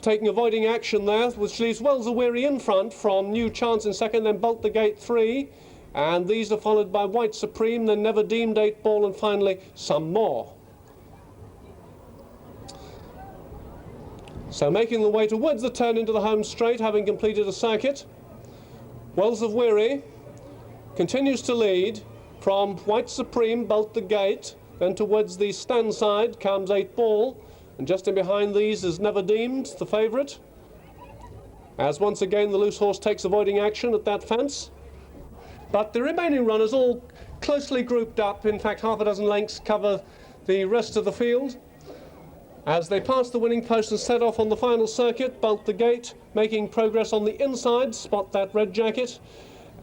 taking avoiding action there, which leaves Wells a Weary in front from New Chance in second, then Bolt the Gate 3, and these are followed by White Supreme, then Never Deemed, 8 Ball, and finally Some More. So making the way towards the turn into the home straight, having completed a circuit, Wells of Weary continues to lead from White Supreme, Bolt the Gate, then towards the stand side comes 8 Ball, and just in behind these is Never Deemed, the favourite, as once again the loose horse takes avoiding action at that fence. But the remaining runners all closely grouped up, in fact half a dozen lengths cover the rest of the field. As they pass the winning post and set off on the final circuit, Bolt the Gate, making progress on the inside, spot that red jacket.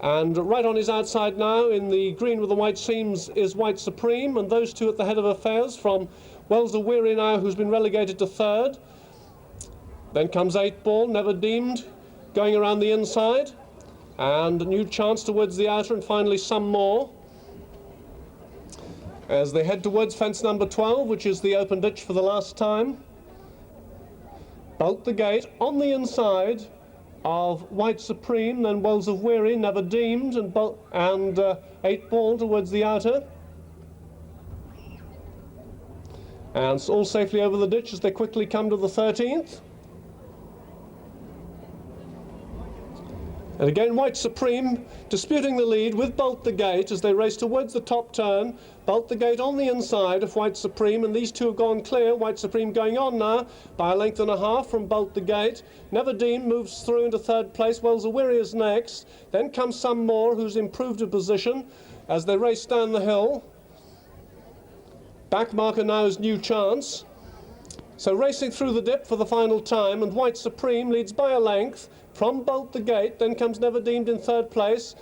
And right on his outside now, in the green with the white seams, is White Supreme, and those two at the head of affairs from Wells of Weary now, who's been relegated to third. Then comes 8 Ball, Never Deemed, going around the inside, and a new chance towards the outer, and finally Some More. As they head towards fence number 12, which is the open ditch for the last time. Bolt the Gate on the inside of White Supreme, then Wells of Weary, Never Deemed, and 8 Ball towards the outer. And it's all safely over the ditch as they quickly come to the 13th. And again, White Supreme disputing the lead with Bolt the Gate as they race towards the top turn. Bolt the Gate on the inside of White Supreme, and these two have gone clear. White Supreme going on now by a length and a half from Bolt the Gate. Never Deemed moves through into third place. Wells of Weary is next. Then comes Some More, who's improved a position as they race down the hill. Back marker now is New Chance. So racing through the dip for the final time, and White Supreme leads by a length from Bolt the Gate. Then comes Never Deemed in third place,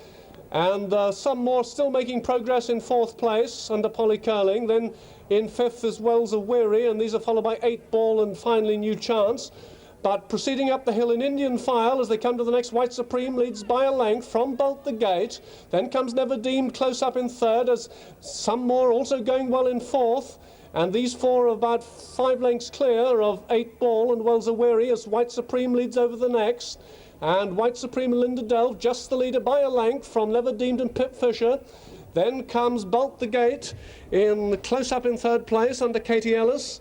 and Some More still making progress in fourth place under Polly Curling. Then in fifth is Wells of Weary, and these are followed by 8 Ball and finally New Chance. But proceeding up the hill in Indian file as they come to the next, White Supreme leads by a length from Bolt the Gate. Then comes Never Deemed close up in third, as Some More also going well in fourth. And these four are about 5 lengths clear of 8 Ball and Wells of Weary as White Supreme leads over the next. And White Supreme and Linda Delve just the leader by a length from Never Deemed and Pip Fisher. Then comes Bolt the Gate in close up in third place under Katie Ellis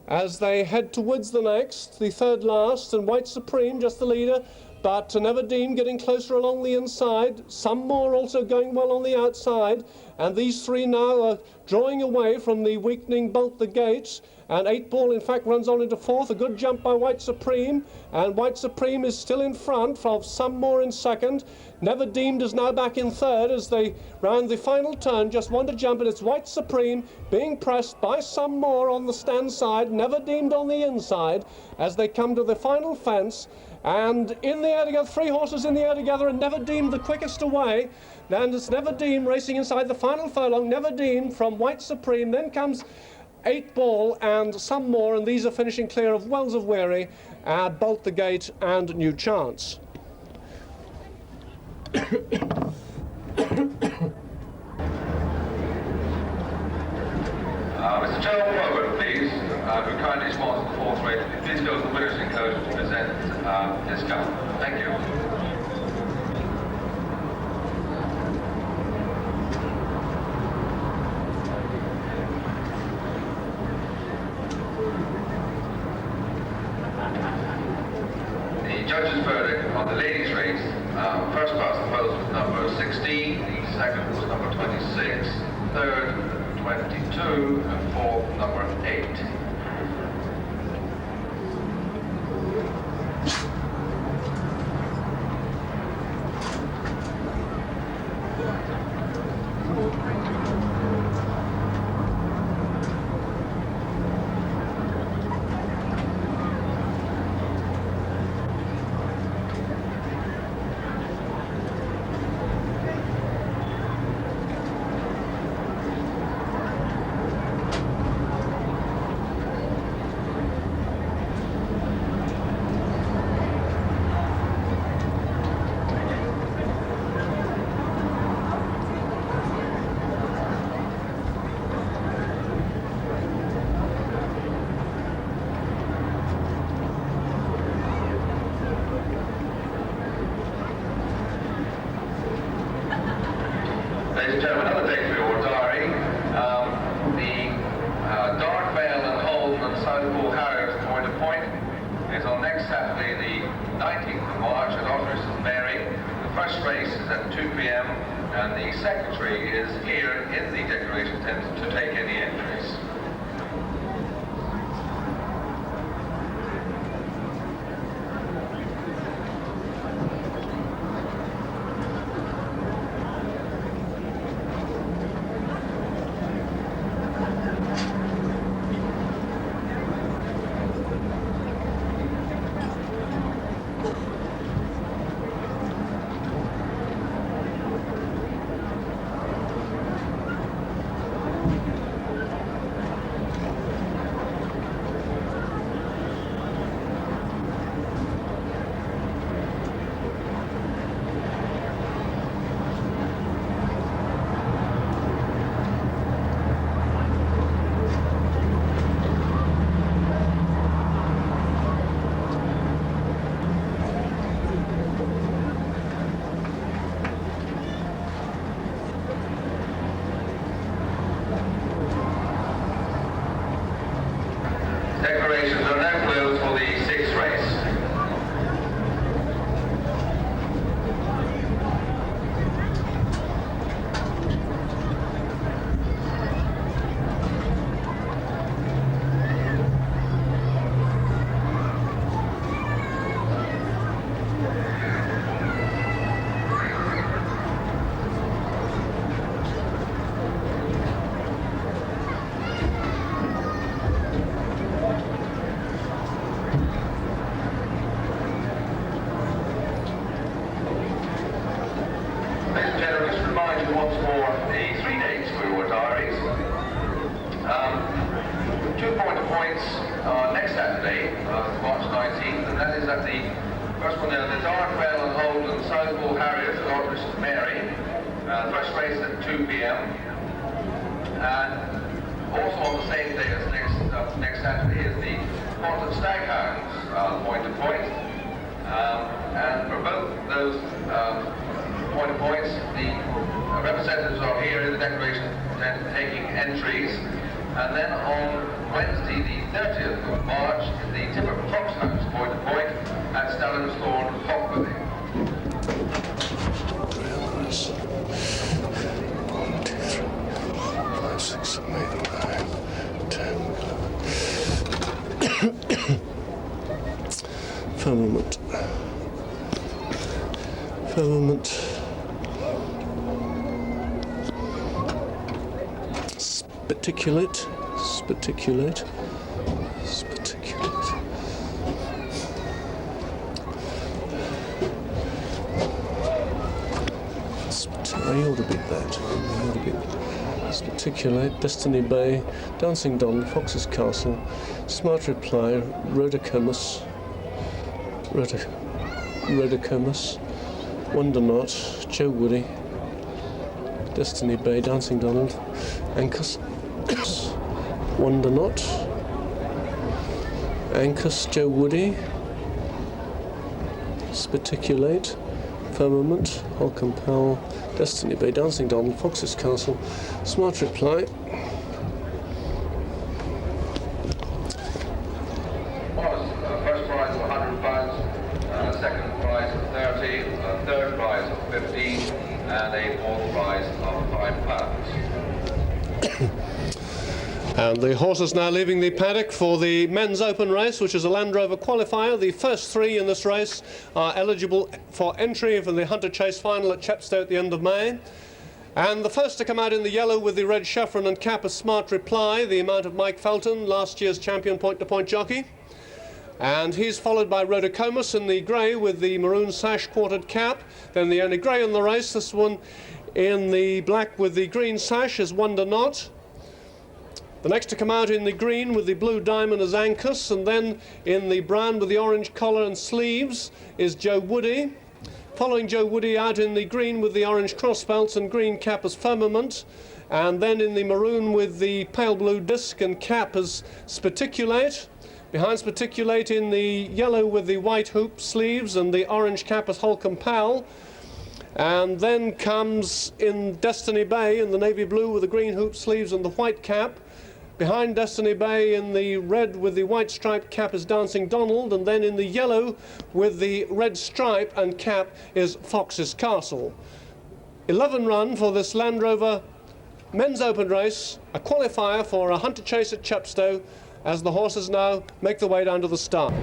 as they head towards the next, the third last, and White Supreme just the leader, but Never Deemed getting closer along the inside. Some More also going well on the outside, and these three now are drawing away from the weakening Bolt the Gates. And 8 Ball in fact runs on into fourth. A good jump by White Supreme, and White Supreme is still in front of Some More in second. Never Deemed is now back in third as they round the final turn, just one to jump, and it's White Supreme being pressed by Some More on the stand side, Never Deemed on the inside as they come to the final fence. And in the air together, 3 horses in the air together, and Never Deemed the quickest away. Then it's Never Deemed racing inside the final furlong. Never Deemed from White Supreme. Then comes 8 Ball and Some More, and these are finishing clear of Wells of Weary, Bolt the Gate and New Chance. Mr. Gerald Program, please, who kindly sponsors the fourth race. Please go to the winner's enclosure to present discount. Thank you. The judge's verdict on the ladies' race, first past the post was number 16, the second was number 26, third 22, and fourth number 8. Ladies and gentlemen, another day for your diary. The Dark Vale and Haldon and Southpool Harriers at Point to Point is on next Saturday, the 19th of March at Otter St Mary. The first race is at 2 p.m. and the secretary is here in the decoration tent to take any entries. Declarations are now closed for the sixth race. Ladies and gentlemen, just remind you once more the 3 dates for your diaries. 2 points next Saturday, March 19th, and that is at the first one there, the Dartwell and Haldon Southall Harriers at Archbishop Mary. First race at 2 p.m. And also on the same day as next Saturday is the Quantum Staghounds point to point. And for both those point to points, the representatives are here in the declaration tent taking entries. And then on Wednesday, the 30th of March, the Tipper Foxhounds point to point at Stallinsthorne Hockley. 1, 2, 3, 4, 5, 6, 7, 8, 9, 10. Firmament. Firmament. Speticulate. Speticulate. Speticulate. I ought to beat that. I ought to beat Speticulate, Destiny Bay, Dancing Don, Fox's Castle, Smart Reply, Rhodocomus, Wonder Knot, Joe Woody, Destiny Bay, Dancing Donald, Ancus, Wonder Knot, Ancus, Joe Woody, Speticulate, Firmament, Holcomb Powell, Destiny Bay, Dancing Donald, Fox's Castle, Smart Reply, First prize of £100, second prize of 30, third prize of 15, and a fourth prize of £5. And the horses now leaving the paddock for the men's open race, which is a Land Rover qualifier. The first 3 in this race are eligible for entry for the Hunter Chase final at Chepstow at the end of May. And the first to come out in the yellow with the red chevron and cap is Smart Reply, the amount of Mike Felton, last year's champion point-to-point jockey. And he's followed by Rhodocomus in the grey with the maroon sash quartered cap. Then the only grey in the race, this one in the black with the green sash, is Wonder Knot. The next to come out in the green with the blue diamond is Ancus, and then in the brown with the orange collar and sleeves is Joe Woody. Following Joe Woody out in the green with the orange crossbelts and green cap is Firmament, and then in the maroon with the pale blue disc and cap is Speticulate. Behind Speticulate in the yellow with the white hoop sleeves and the orange cap is Holcomb Powell. And then comes in Destiny Bay in the navy blue with the green hoop sleeves and the white cap. Behind Destiny Bay in the red with the white striped cap is Dancing Donald, and then in the yellow with the red stripe and cap is Fox's Castle. 11 run for this Land Rover men's open race, a qualifier for a Hunter Chase at Chepstow, as the horses now make their way down to the start.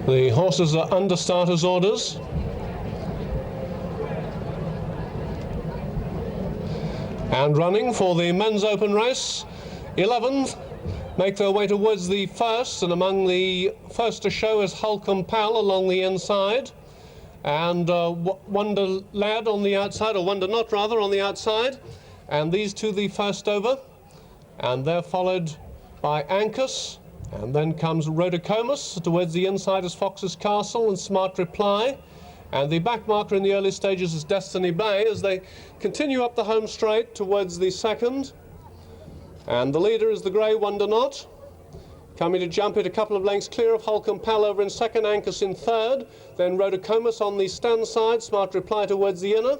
The horses are under starters' orders. And running for the men's open race, 11th make their way towards the first, and among the first to show is Holcomb Pal along the inside, and Wonder Lad on the outside, or Wonder Not rather, on the outside, and these two the first over, and they're followed by Ancus, and then comes Rhodocomus. Towards the inside is Fox's Castle and Smart Reply. And the back marker in the early stages is Destiny Bay as they continue up the home straight towards the second. And the leader is the grey Wonder Not, coming to jump it a couple of lengths clear of Holcomb Pal over in second, Ancus in third. Then Rhodocomus on the stand side, Smart Reply towards the inner.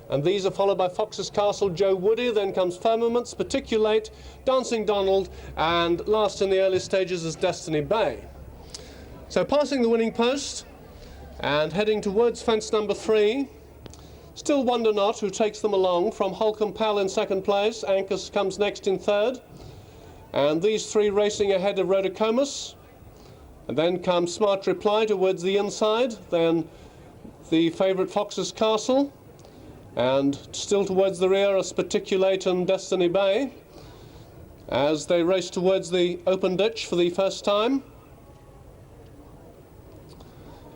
And these are followed by Fox's Castle, Joe Woody. Then comes Firmament, Particulate, Dancing Donald, and last in the early stages is Destiny Bay. So passing the winning post, and heading towards fence number 3, still Wonder Not, who takes them along from Holcomb Pal in second place. Ancus comes next in third. And these three racing ahead of Rhodocomus. And then comes Smart Reply towards the inside. Then the favourite Fox's Castle. And still towards the rear are Particulate and Destiny Bay, as they race towards the open ditch for the first time.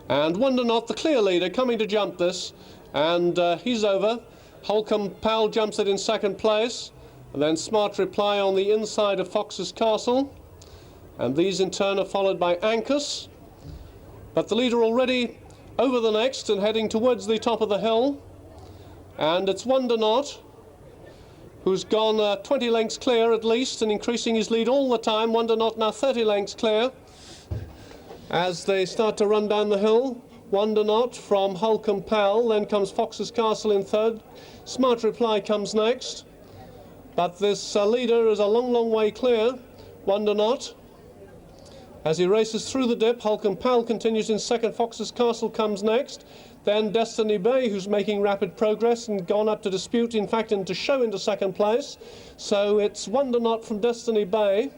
And Wonder Not, the clear leader, coming to jump this, and he's over. Holcomb Pal jumps it in second place, and then Smart Reply on the inside of Fox's Castle, and these in turn are followed by Ancus. But the leader already over the next and heading towards the top of the hill, and it's Wonder Not, who's gone 20 lengths clear at least and increasing his lead all the time. Wonder Not now 30 lengths clear. As they start to run down the hill, Wonder Not from Holcomb Pal, then comes Fox's Castle in third. Smart Reply comes next. But this leader is a long, long way clear, Wonder Not. As he races through the dip, Holcomb Pal continues in second, Fox's Castle comes next. Then Destiny Bay, who's making rapid progress and gone up to dispute, in fact, and to show into second place. So it's Wonder Not from Destiny Bay.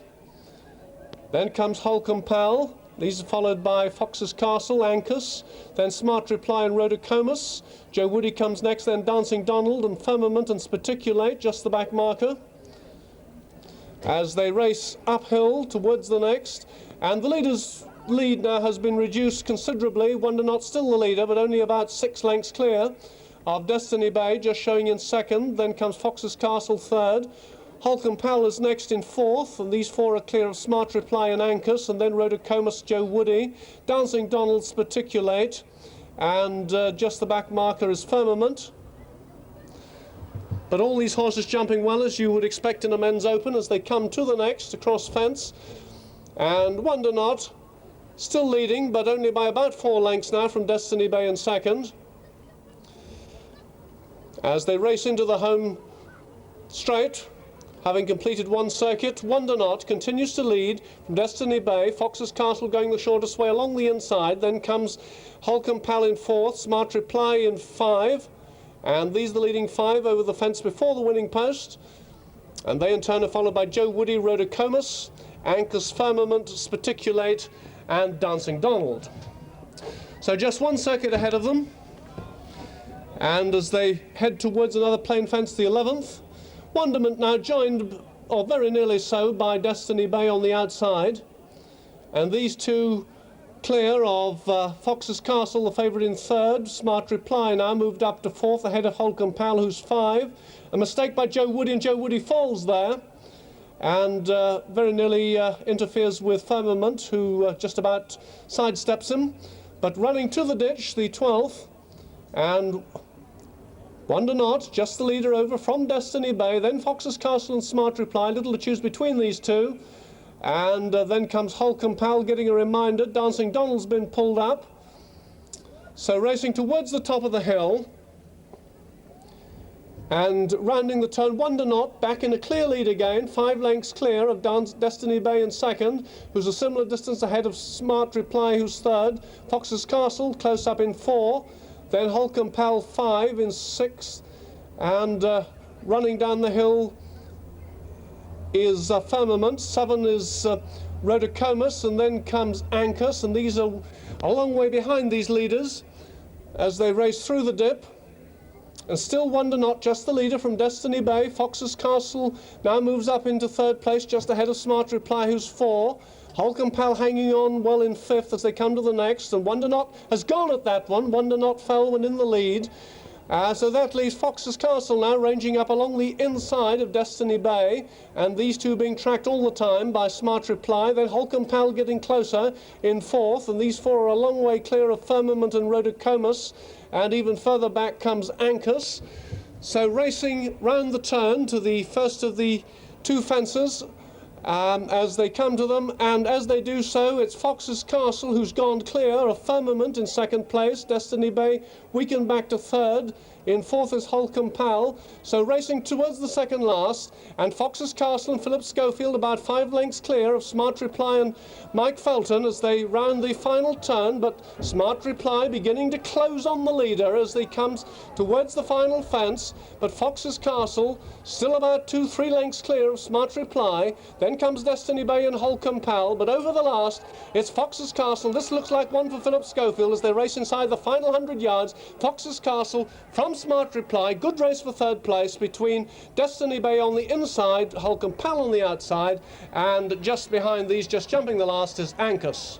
Then comes Holcomb Pal. These are followed by Fox's Castle, Ancus, then Smart Reply and Rhodocomus. Joe Woody comes next, then Dancing Donald and Firmament and Particulate, just the back marker. As they race uphill towards the next, and the leader's lead now has been reduced considerably. Wonder Not still the leader, but only about 6 lengths clear of Destiny Bay, just showing in second. Then comes Fox's Castle third. Holcomb Pal is next in fourth, and these four are clear of Smart Reply and Ancus, and then Rhodocomus, Joe Woody, Dancing Donald, Particulate, and just the back marker is Firmament. But all these horses jumping well, as you would expect in a men's open, as they come to the next across fence. And Wonder Not still leading, but only by about 4 lengths now from Destiny Bay in second. As they race into the home straight, having completed one circuit, Wonder Not continues to lead from Destiny Bay, Fox's Castle going the shortest way along the inside, then comes Holcomb Pal in fourth, Smart Reply in 5, and these are the leading 5 over the fence before the winning post, and they in turn are followed by Joe Woody, Rhodocomus, Ancus, Firmament, Particulate, and Dancing Donald. So just one circuit ahead of them, and as they head towards another plain fence, the 11th, Wonderment now joined, or very nearly so, by Destiny Bay on the outside, and these two clear of Fox's Castle, the favourite in third. Smart Reply now moved up to fourth ahead of Holcomb Pal, who's 5. A mistake by Joe Woody, and Joe Woody falls there and very nearly interferes with Firmament, who just about sidesteps him. But running to the ditch, the 12th, and Wonder Not, just the leader over from Destiny Bay, then Fox's Castle and Smart Reply, little to choose between these two. And then comes Holcomb Pal getting a reminder, Dancing Donald's been pulled up. So racing towards the top of the hill, and rounding the turn, Wonder Not back in a clear lead again, 5 lengths clear of Destiny Bay in second, who's a similar distance ahead of Smart Reply, who's third. Fox's Castle close up in 4. Then Holcomb Pal 5 in 6th, and running down the hill is Firmament. 7 is Rhodocomus, and then comes Ancus, and these are a long way behind these leaders as they race through the dip. And still Wonder Not, just the leader from Destiny Bay. Fox's Castle now moves up into third place, just ahead of Smart Reply, who's 4. Holcomb Pal hanging on well in 5th as they come to the next, and Wonder Not has gone at that one. Wonder Not fell when in the lead. So that leaves Fox's Castle now ranging up along the inside of Destiny Bay, and these two being tracked all the time by Smart Reply. Then Holcomb Pal getting closer in 4th, and these 4 are a long way clear of Firmament and Rhodocomus, and even further back comes Ancus. So racing round the turn to the first of the 2 fences as they come to them, and as they do so, it's Fox's Castle who's gone clear of Firmament in 2nd place. Destiny Bay weakened back to 3rd. In 4th is Holcomb Pal. So racing towards the 2nd last, and Fox's Castle and Philip Schofield about 5 lengths clear of Smart Reply and Mike Felton as they round the final turn, but Smart Reply beginning to close on the leader as he comes towards the final fence, but Fox's Castle still about 2-3 lengths clear of Smart Reply. Then comes Destiny Bay and Holcomb Pal, but over the last it's Fox's Castle. This looks like one for Philip Schofield as they race inside the final 100 yards. Fox's Castle from Smart Reply. Good race for 3rd place between Destiny Bay on the inside, Holcomb Pal on the outside, and just behind these, just jumping the last, is Ancus.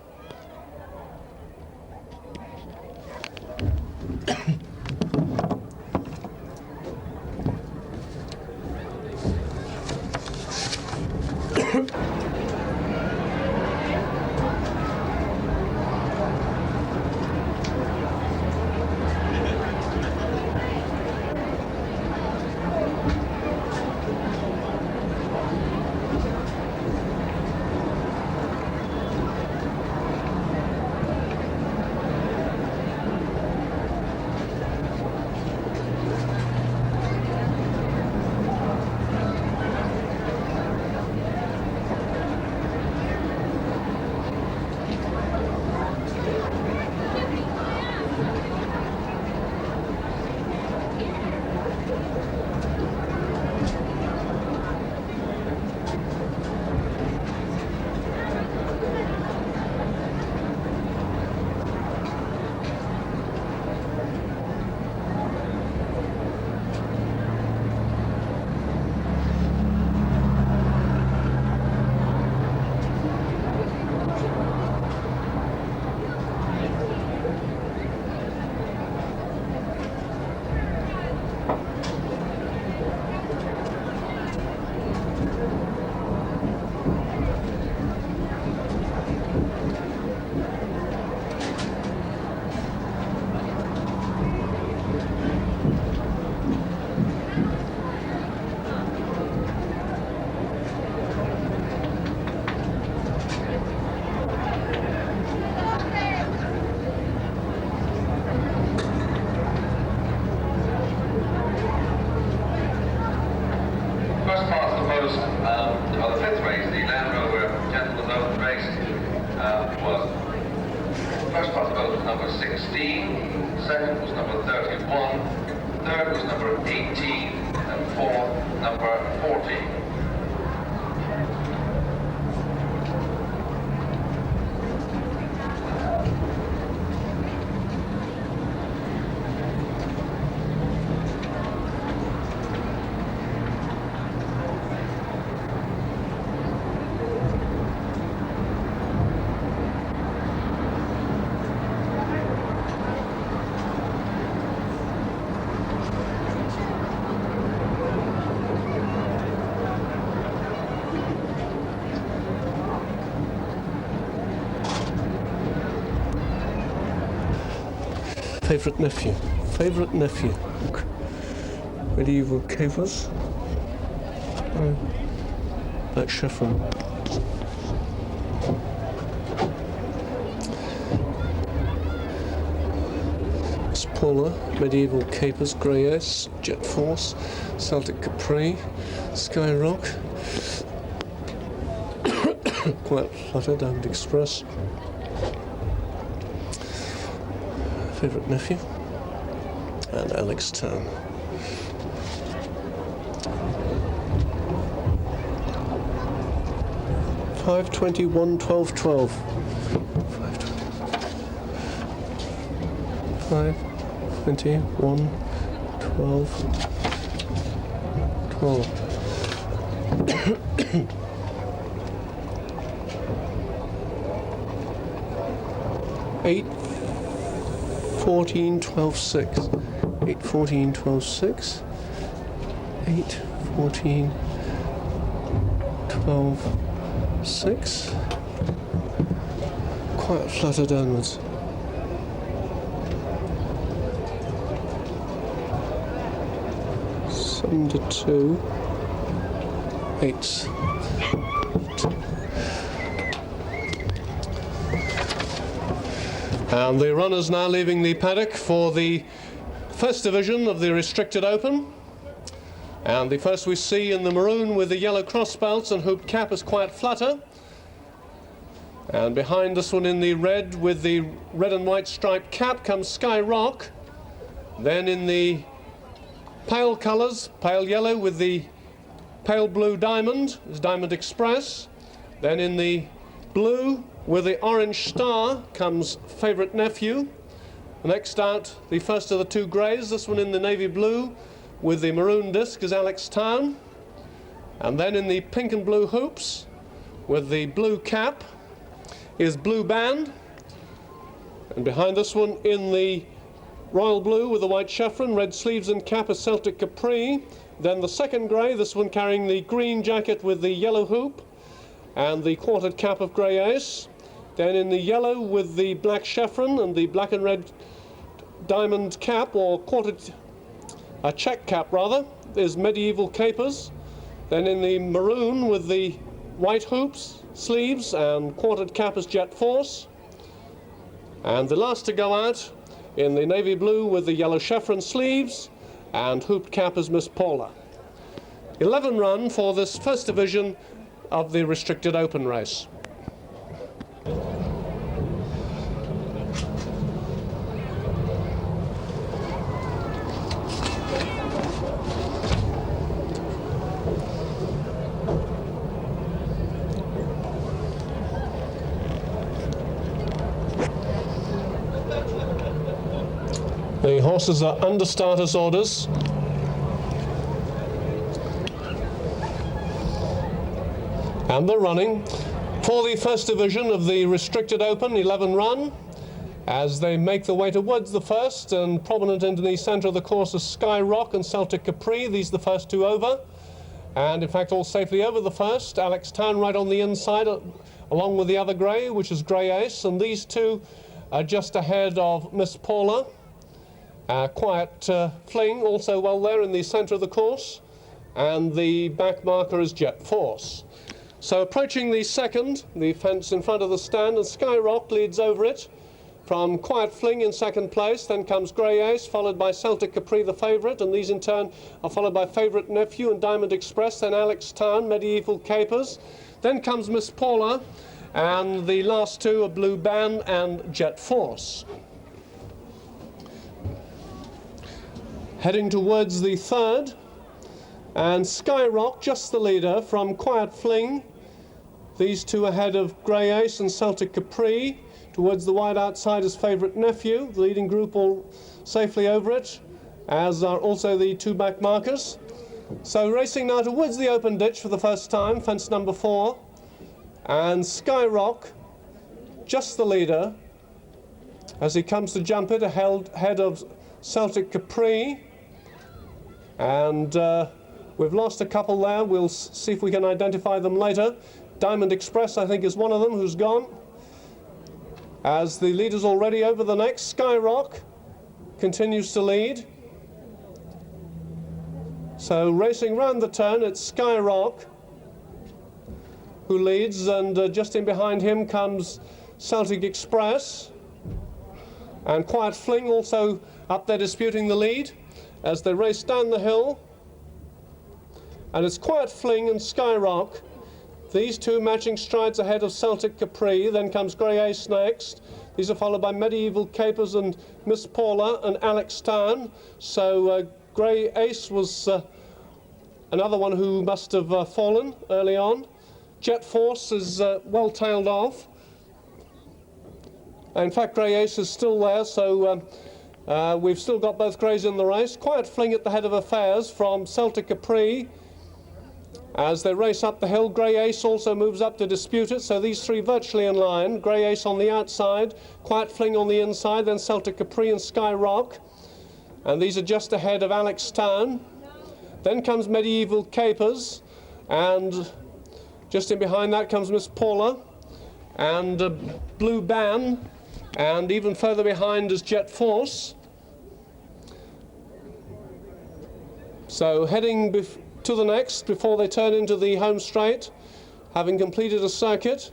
First part of the vote was number 16, second was number 31, third was number 18, and fourth, number 14. Favourite nephew. Favourite nephew. Medieval cavers. Black Sheffron. Paula, Medieval Capers, Grey S, Jet Force, Celtic Capri, Skyrock, Quiet Flutter, Diamond Express. Favourite nephew, and Alex Town. 5:21, 12:12. 5:21, 12, 12. 8:14, 12:6. 8:14, 12:6. 8:14, 12:6. Quite flutter downwards. 7-2. 8. And the runners now leaving the paddock for the first division of the Restricted Open. And the first we see in the maroon with the yellow cross belts and hooped cap is Quiet Flutter. And behind this one in the red with the red and white striped cap comes Sky Rock. Then in the pale colours, pale yellow with the pale blue diamond is Diamond Express. Then in the blue with the orange star comes Favourite Nephew. Next out, the first of the two greys, this one in the navy blue with the maroon disc is Alex Town. And then in the pink and blue hoops with the blue cap is Blue Band. And behind this one in the royal blue with the white chevron, red sleeves and cap is Celtic Capri. Then the second grey, this one carrying the green jacket with the yellow hoop and the quartered cap of Grey Ace. Then in the yellow with the black chevron and the black and red diamond cap, or quartered, a check cap rather, is Medieval Capers. Then in the maroon with the white hoops, sleeves and quartered cap is Jet Force. And the last to go out in the navy blue with the yellow chevron sleeves and hooped cap is Miss Paula. 11 run for this first division of the Restricted Open race. The horses are under starters orders. And they're running for the first division of the Restricted Open, 11 run, as they make their way towards the first, and prominent into the centre of the course is Sky Rock and Celtic Capri. These are the first two over, and in fact all safely over the first. Alex Town right on the inside, along with the other grey, which is Grey Ace, and these two are just ahead of Miss Paula. Quiet Fling also well there in the centre of the course, and the back marker is Jet Force. So approaching the second, the fence in front of the stand, and Sky Rock leads over it from Quiet Fling in second place. Then comes Grey Ace, followed by Celtic Capri, the favourite, and these in turn are followed by Favourite Nephew and Diamond Express, then Alex Town, Medieval Capers. Then comes Miss Paula, and the last two are Blue Band and Jet Force. Heading towards the third, and Sky Rock just the leader from Quiet Fling. These two ahead of Grey Ace and Celtic Capri. Towards the wide outside is Favourite Nephew, the leading group all safely over it, as are also the two back markers. So racing now towards the open ditch for the first time, fence number 4, and Sky Rock just the leader as he comes to jump it ahead of Celtic Capri. And we've lost a couple there. We'll see if we can identify them later. Diamond Express, I think, is one of them who's gone, as the leader's already over the next. Sky Rock continues to lead. So racing round the turn, it's Sky Rock who leads, and just in behind him comes Celtic Express. And Quiet Fling also up there disputing the lead as they race down the hill. And it's Quiet Fling and Sky Rock, these two matching strides ahead of Celtic Capri. Then comes Grey Ace next. These are followed by Medieval Capers and Miss Paula and Alex Town. So Grey Ace was another one who must have fallen early on. Jet Force is well tailed off. In fact, Grey Ace is still there, so we've still got both greys in the race. Quiet Fling at the head of affairs from Celtic Capri. As they race up the hill, Grey Ace also moves up to dispute it, so these three virtually in line. Grey Ace on the outside, Quiet Fling on the inside, then Celtic Capri and Sky Rock. And these are just ahead of Alex Town. Then comes Medieval Capers, and just in behind that comes Miss Paula and Blue Ban, and even further behind is Jet Force. So heading to the next before they turn into the home straight, having completed a circuit.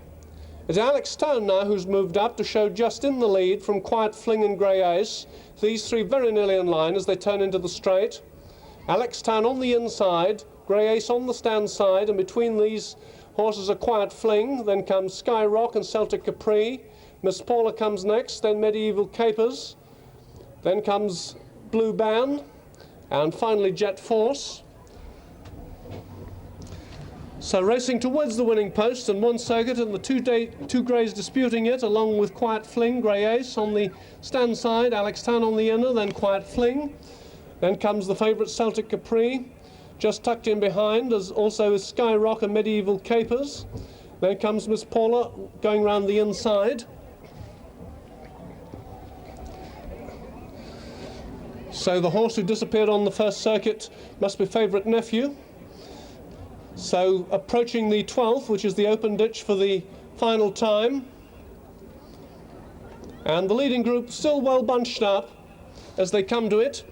It's Alex Town now who's moved up to show just in the lead from Quiet Fling and Grey Ace. These three very nearly in line as they turn into the straight. Alex Town on the inside, Grey Ace on the stand side, and between these horses are Quiet Fling, then comes Sky Rock and Celtic Capri. Miss Paula comes next, then Medieval Capers, then comes Blue Ban, and finally Jet Force. So racing towards the winning post and one circuit, and the two greys disputing it, along with Quiet Fling, Grey Ace on the stand side, Alex Town on the inner, then Quiet Fling. Then comes the favourite Celtic Capri, just tucked in behind, as also is Sky Rock and Medieval Capers. Then comes Miss Paula going round the inside. So the horse who disappeared on the first circuit must be favourite Nephew. So approaching the 12th, which is the open ditch for the final time. And the leading group still well bunched up as they come to it.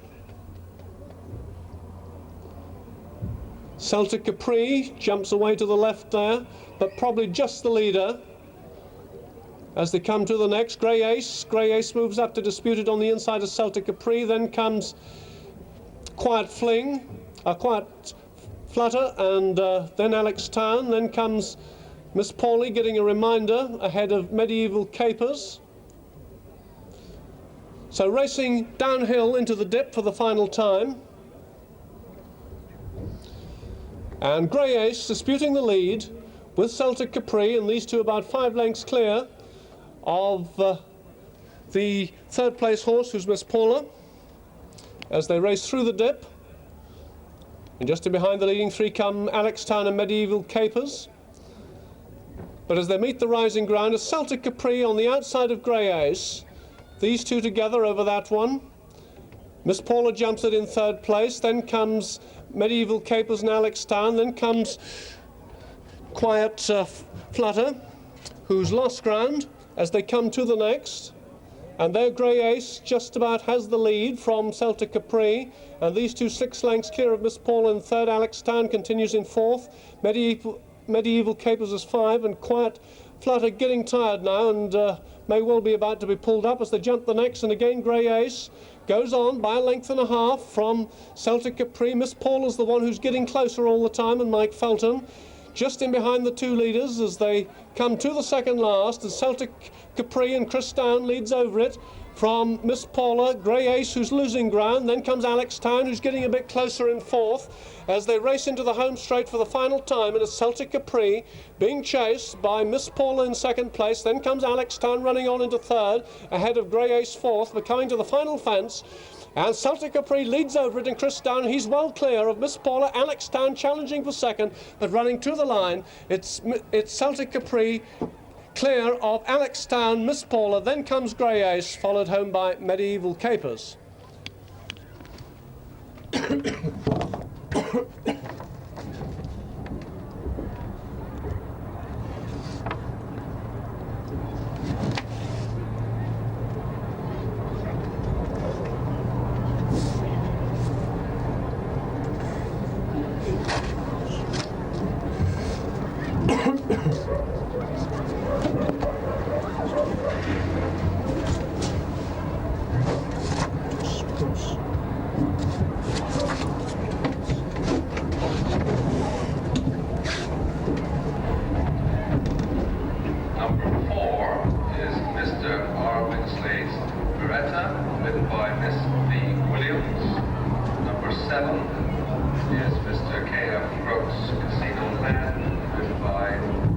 Celtic Capri jumps away to the left there, but probably just the leader. As they come to the next, Grey Ace moves up to dispute it on the inside of Celtic Capri. Then comes Quiet Flutter, and then Alex Town. Then comes Miss Paulie getting a reminder ahead of Medieval Capers. So racing downhill into the dip for the final time. And Grey Ace disputing the lead with Celtic Capri, and these two about 5 lengths clear of the third place horse, who's Miss Paula, as they race through the dip. And just in behind the leading three come Alex Town and Medieval Capers. But as they meet the rising ground, is Celtic Capri on the outside of Grey Ace. These two together over that one. Miss Paula jumps it in third place. Then comes Medieval Capers and Alex Town. Then comes Quiet Flutter, who's lost ground as they come to the next. And there Grey Ace just about has the lead from Celtic Capri, and these two 6 lengths clear of Miss Paula in third. Alex Town continues in fourth. Medieval Capers is 5, and Quiet Flutter getting tired now and may well be about to be pulled up as they jump the next. And again Grey Ace goes on by a length and a half from Celtic Capri. Miss Paula's the one who's getting closer all the time, and Mike Felton just in behind the two leaders as they come to the second last, as Celtic Capri and Chris Down leads over it from Miss Paula. Grey Ace, who's losing ground. Then comes Alex Town, who's getting a bit closer in fourth as they race into the home straight for the final time, and it's Celtic Capri being chased by Miss Paula in second place. Then comes Alex Town running on into third ahead of Grey Ace fourth. We're coming to the final fence, and Celtic Capri leads over it, and Chris Down, he's well clear of Miss Paula. Alex Town challenging for second, but running to the line. It's Celtic Capri clear of Alex Town, Miss Paula, then comes Grey Ace, followed home by Medieval Capers. Number 7 is Mr. K.F. Brooks, Casino Man, written by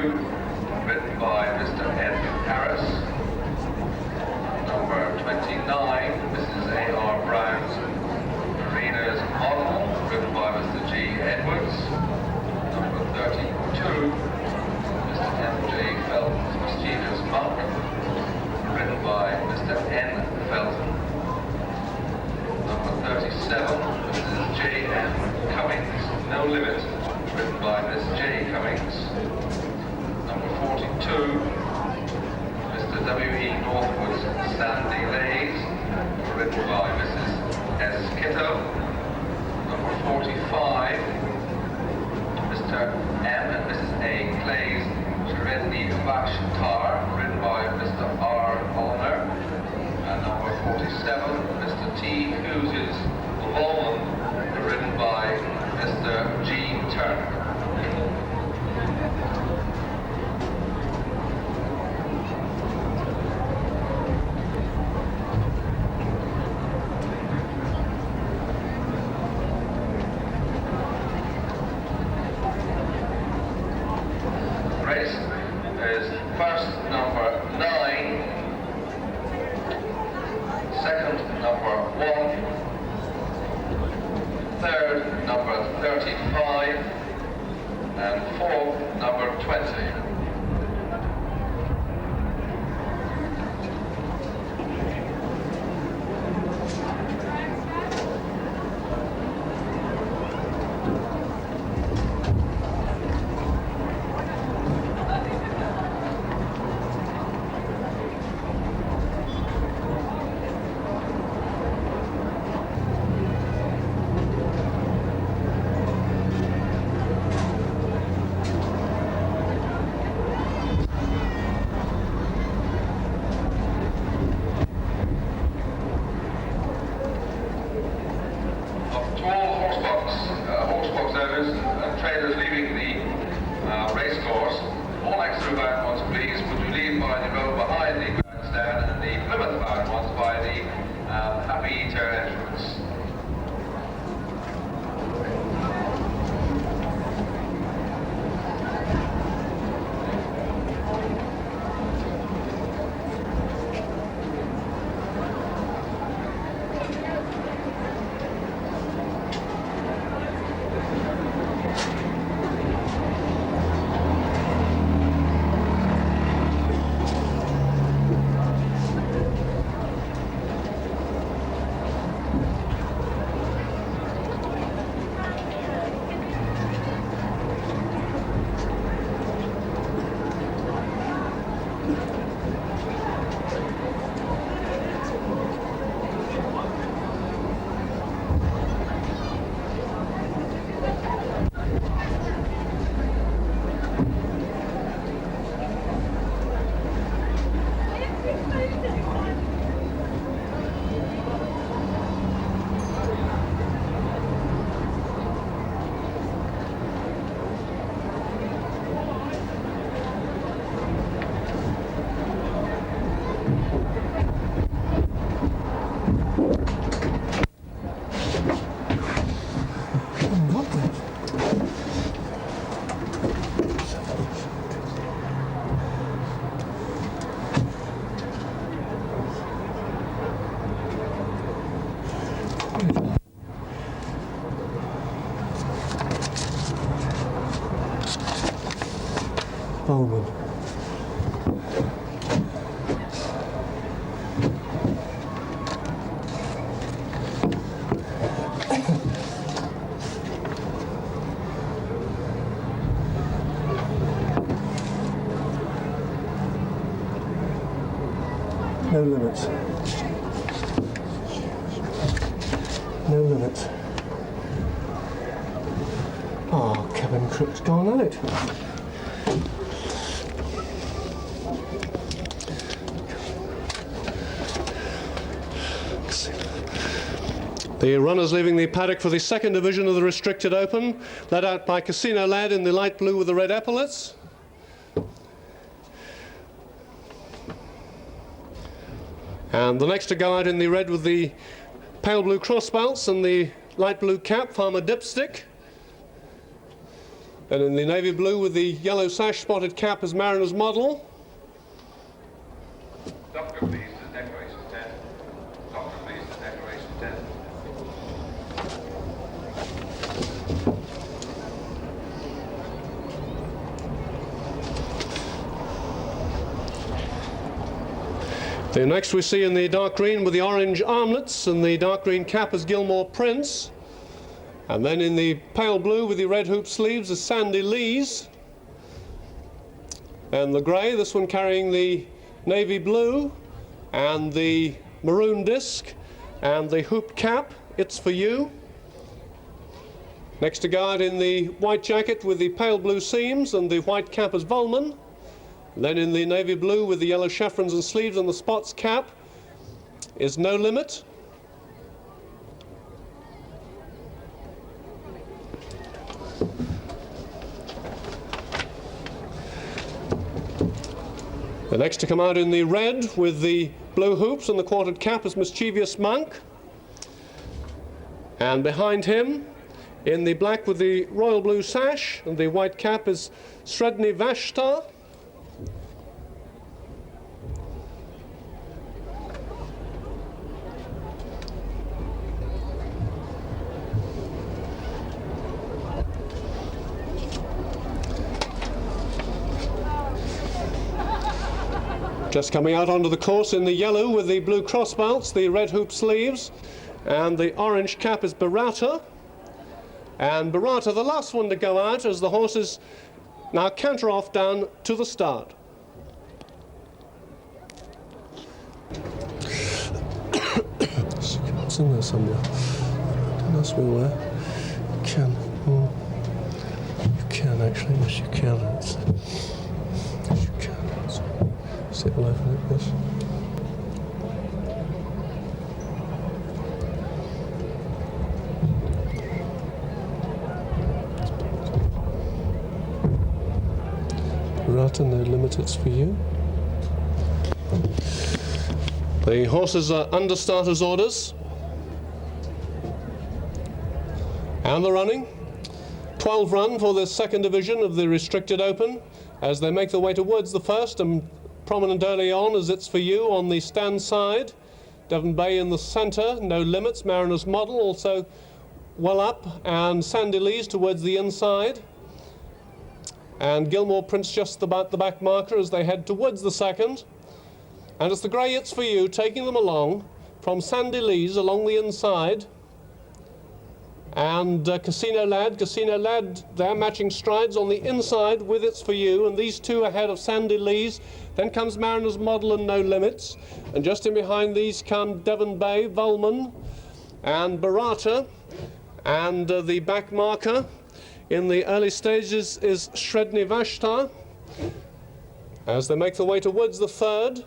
ridden by Mr. Ed Harris. Number 29, Mrs. A.R. Brown's Marina's Model, ridden by Mr. G. Edwards. Number 32, Mr. M.J. Felton's Mischievous Monk, ridden by Mr. N. Felton. Number 37, Mrs. J.M. Cummings, No Limit, ridden by Miss J. Cummings. Number 42, Mr. W.E. Northwood's Sandy Lays, ridden by Mrs. S. Kitto. Number 45, Mr. M. and Mrs. A. Clays, Shredni Bash Tar, ridden by Mr. R. Allner. And number 47, Mr. T. Hughes's Lowland, ridden by Mr. G. Turner. Race is first number 9, second number 1, third number 35, and fourth number 20. Horsebox owners and traders leaving the racecourse, all Exeter bound ones please, would you leave by the road behind the grandstand, and the Plymouth bound ones by the Happy Eater entrance. Bowman. No limits. No limits. Oh, Kevin Crook's gone out. The runners leaving the paddock for the second division of the Restricted Open, led out by Casino Lad in the light blue with the red epaulets. And the next to go out in the red with the pale blue crossbelts and the light blue cap, Farmer Dipstick. And in the navy blue with the yellow sash spotted cap as Mariner's Model. Doctor, please, to decoration 10. Doctor, please, to decoration 10. The next we see in the dark green with the orange armlets and the dark green cap as Gilmore Prince. And then in the pale blue with the red hoop sleeves is Sandy Lees. And the grey, this one carrying the navy blue and the maroon disc and the hoop cap, It's For You. Next to guard in the white jacket with the pale blue seams and the white cap as Volman. Then in the navy blue with the yellow chevrons and sleeves and the spots cap is No Limit. The next to come out in the red with the blue hoops and the quartered cap is Mischievous Monk. And behind him, in the black with the royal blue sash and the white cap is Sredni Vashtar. Just coming out onto the course in the yellow with the blue cross belts, the red hoop sleeves, and the orange cap is Barata. And Barata, the last one to go out as the horses now canter off down to the start. It's in there somewhere. Don't ask me where. You can. You can actually. Yes, you can. Yes, you can. Sit all over like this. Right, and No Limit, It's For You. The horses are under starters' orders. And the running. 12 run for the second division of the Restricted Open as they make their way towards the first, and prominent early on as It's For You on the stand side. Devon Bay in the centre, No Limits, Mariner's Model also well up, and Sandy Lees towards the inside. And Gilmore Prince just about the back marker as they head towards the second. And it's the grey It's For You taking them along from Sandy Lees along the inside. And Casino Lad, they're matching strides on the inside with It's For You, and these two ahead of Sandy Lees. Then comes Mariner's Model and No Limits, and just in behind these come Devon Bay, Volman, and Barata, and the back marker in the early stages is Sredni Vashtar. As they make their way towards the third,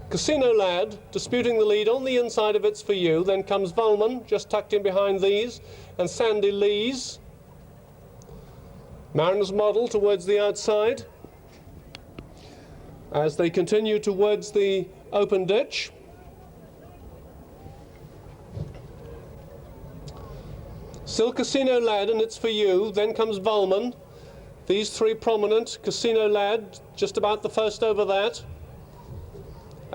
Casino Lad disputing the lead on the inside of It's For You. Then comes Volman, just tucked in behind these, and Sandy Lees. Mariner's Model towards the outside as they continue towards the open ditch. Still Casino Lad and It's For You. Then comes Volman. These three prominent. Casino Lad just about the first over that.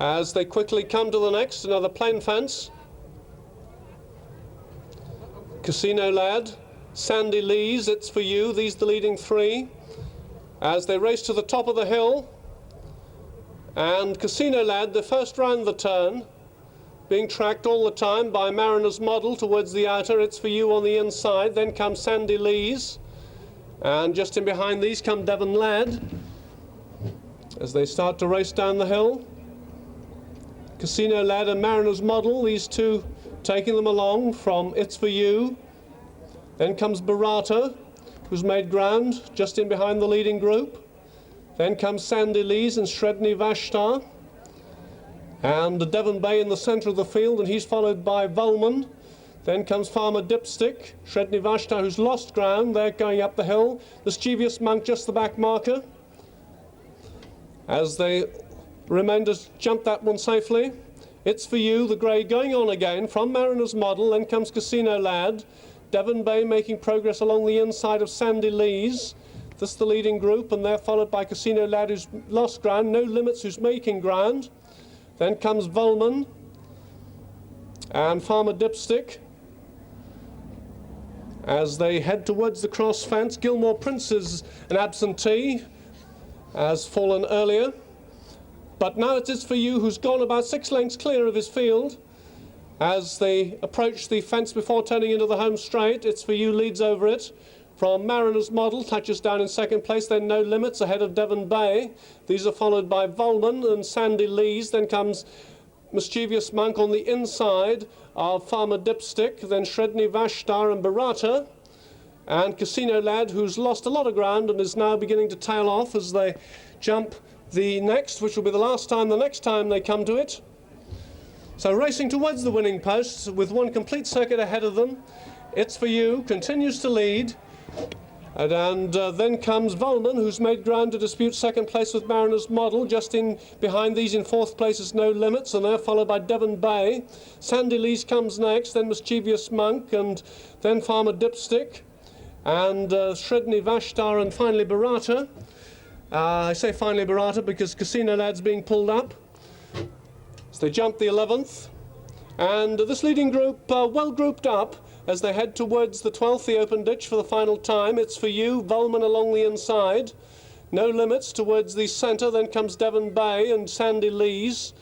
As they quickly come to the next, another plain fence. Casino Lad, Sandy Lees, It's For You, these the leading three. As they race to the top of the hill, and Casino Lad, the first round the turn, being tracked all the time by Mariner's Model towards the outer, It's For You on the inside. Then comes Sandy Lees, and just in behind these come Devon Lad as they start to race down the hill. Casino Lad and Mariner's Model, these two taking them along from It's For You. Then comes Barata, who's made ground just in behind the leading group. Then comes Sandy Lees and Sredni Vashtar. And Devon Bay in the centre of the field, and he's followed by Volman. Then comes Farmer Dipstick, Sredni Vashtar, who's lost ground. They're going up the hill. Mischievous Monk just the back marker. As they Remainders jump that one safely. It's For You, the grey, going on again from Mariner's Model. Then comes Casino Lad. Devon Bay making progress along the inside of Sandy Lees. This is the leading group, and they're followed by Casino Lad, who's lost ground, No Limits, who's making ground. Then comes Volman and Farmer Dipstick as they head towards the cross fence. Gilmore Prince is an absentee, has fallen earlier. But now it is For You, who's gone about 6 lengths clear of his field. As they approach the fence before turning into the home straight, It's For You leads over it. From Mariner's Model, touches down in second place, then No Limits ahead of Devon Bay. These are followed by Volman and Sandy Lees. Then comes Mischievous Monk on the inside of Farmer Dipstick, then Shredney Vashtar and Barata. And Casino Lad, who's lost a lot of ground and is now beginning to tail off as they jump the next, which will be the last time, the next time they come to it. So racing towards the winning post with one complete circuit ahead of them, It's For You continues to lead. And then comes Volman, who's made ground to dispute second place with Mariner's Model. Just in behind these in fourth place is No Limits, and they're followed by Devon Bay. Sandy Lees comes next, then Mischievous Monk, and then Farmer Dipstick, and Shredney Vashtar, and finally Barata. I say finally Barata because Casino Lad's being pulled up. So they jump the 11th. And this leading group well grouped up as they head towards the 12th, the open ditch for the final time. It's For You, Volman along the inside. No Limits towards the centre, then comes Devon Bay and Sandy Lees.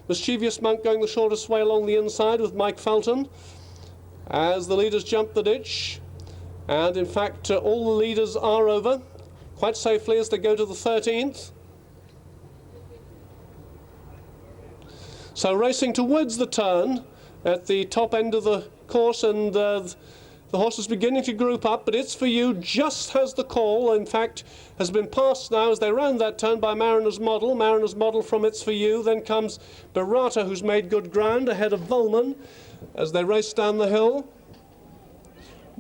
Mischievous Monk going the shortest way along the inside with Mike Felton as the leaders jump the ditch. And in fact, all the leaders are over quite safely as they go to the 13th. So racing towards the turn at the top end of the course, and the horse is beginning to group up, but It's For You just has the call. In fact, has been passed now as they round that turn by Mariner's Model. Mariner's Model from It's For You. Then comes Barata, who's made good ground ahead of Volman as they race down the hill.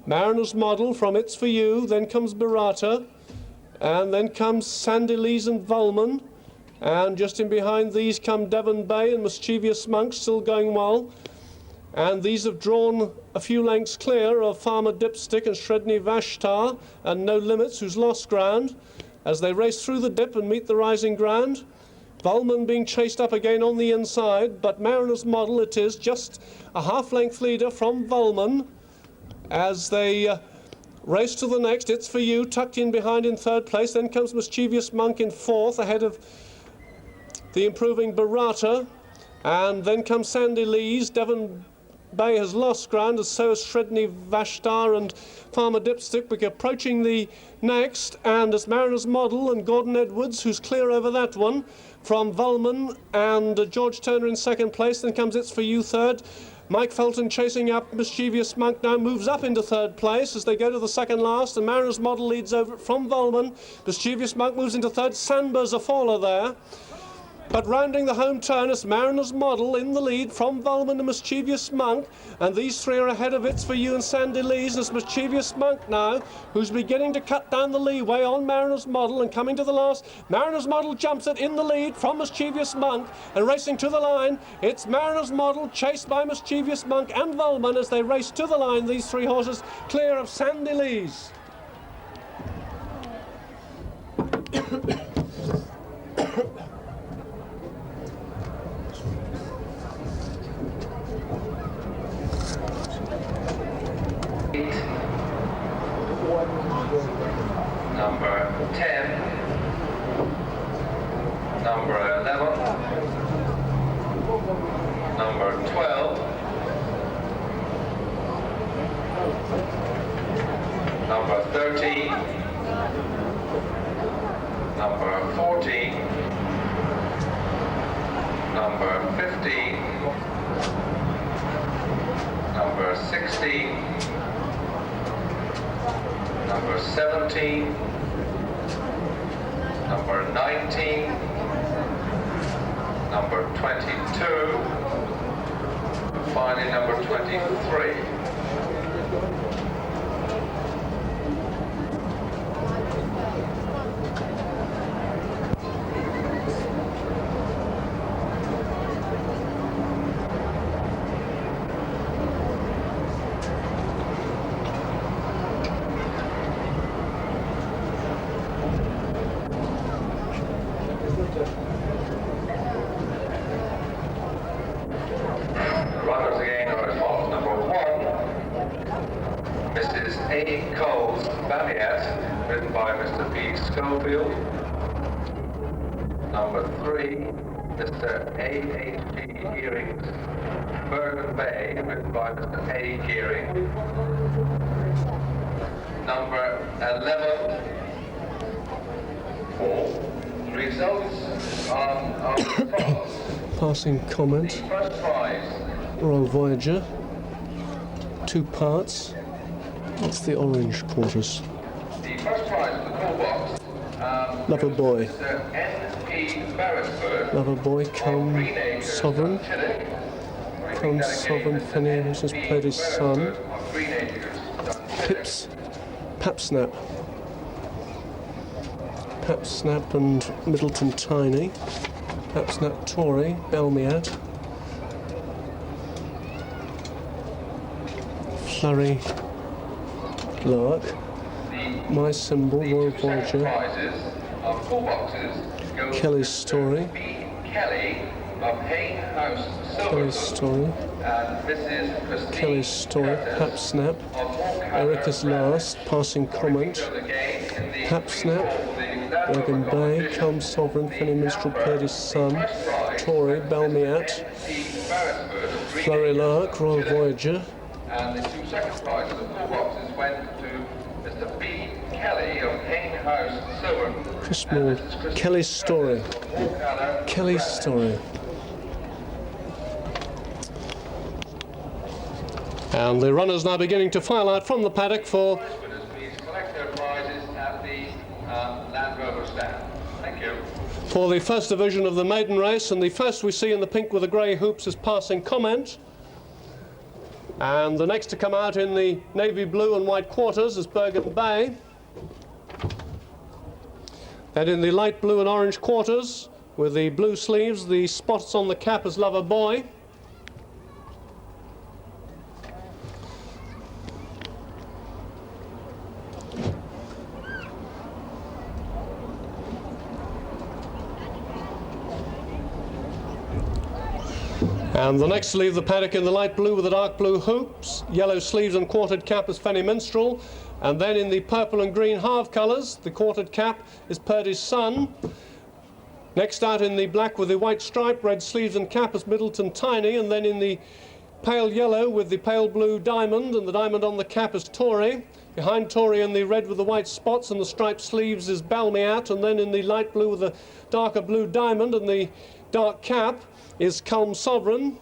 Mariner's Model from It's For You. Then comes Barata, and then comes Sandy Lees and Volman. And just in behind these come Devon Bay and Mischievous Monk, still going well. And these have drawn a few lengths clear of Farmer Dipstick and Shredney Vashtar and No Limits, who's lost ground, as they race through the dip and meet the rising ground. Volman being chased up again on the inside, but Mariner's Model it is, just a half-length leader from Volman as they race to the next. It's For You, tucked in behind in third place. Then comes Mischievous Monk in fourth, ahead of the improving Barata. And then comes Sandy Lees. Devon Bay has lost ground, as so has Shredney Vashtar and Farmer Dipstick. We're approaching the next, and as Mariner's Model and Gordon Edwards, who's clear over that one, from Volman and George Turner in second place. Then comes It's For You third. Mike Felton chasing up Mischievous Monk now moves up into third place as they go to the second last, and Mariner's Model leads over from Volman. Mischievous Monk moves into third. Sandber's a faller there. But rounding the home turn is Mariner's Model in the lead from Volman and Mischievous Monk, and these three are ahead of It's For You and Sandy Lees. It's Mischievous Monk now who's beginning to cut down the leeway on Mariner's Model, and coming to the last, Mariner's Model jumps it in the lead from Mischievous Monk, and racing to the line, it's Mariner's Model chased by Mischievous Monk and Volman as they race to the line, these three horses clear of Sandy Lees. Number 10, number 11, number 12, number 13, number 14, number 15, number 16, number 17, number 19, number 22, finally number 23. P. Schofield. Number 3, Mr. A.H.P. Gearing's Bergen Bay, written by Mr. A. Gearing. Number 11, results are as follows. Passing comment. The first prize, Royal Voyager. 2 parts. That's the orange quarters. the first prize of the call box. Lover Boy. Mr. N.P. Beresford. Lover Boy, Come Sovereign. Come Sovereign, Fanny has played his son. Pips, Papsnap. Papsnap and Middleton Tiny. Papsnap Tory, Belmiat. Flurry Lark. My Symbol, Royal Voyager. Prizes of call boxes go Kelly's to Story. B. Kelly of Hayne House, Kelly's Silverton, Story. and Mrs. Christine Kelly's Story. Curtis Papsnap. of Hawkham Erica's Last, Passing Comment. Papsnap. Bergen Bay, Come Sovereign, Fanny Minstrel played his son. Tory, Belmiat. Flurry Lark, Royal Voyager. And the 2 second prizes of call boxes went to Mr. B. Kelly of Hayne House, Silverton. Chris Moore, Kelly's Story. Kelly's Story. And the runners now beginning to file out from the paddock for Please collect their prizes at the Land Rover stand. Thank you. the first division of the maiden race, and the first we see in the pink with the grey hoops is Passing Comment. And the next to come out in the navy blue and white quarters is Bergen Bay. Then in the light blue and orange quarters with the blue sleeves, the spots on the cap is Lover Boy. And the next to leave the paddock in the light blue with the dark blue hoops, yellow sleeves and quartered cap is Fanny Minstrel. And then in the purple and green half colours, the quartered cap is Purdy's Son. Next out in the black with the white stripe, red sleeves and cap is Middleton Tiny. And then in the pale yellow with the pale blue diamond, and the diamond on the cap is Tory. Behind Tory in the red with the white spots and the striped sleeves is Balmiat. And then in the light blue with the darker blue diamond and the dark cap is Calm Sovereign.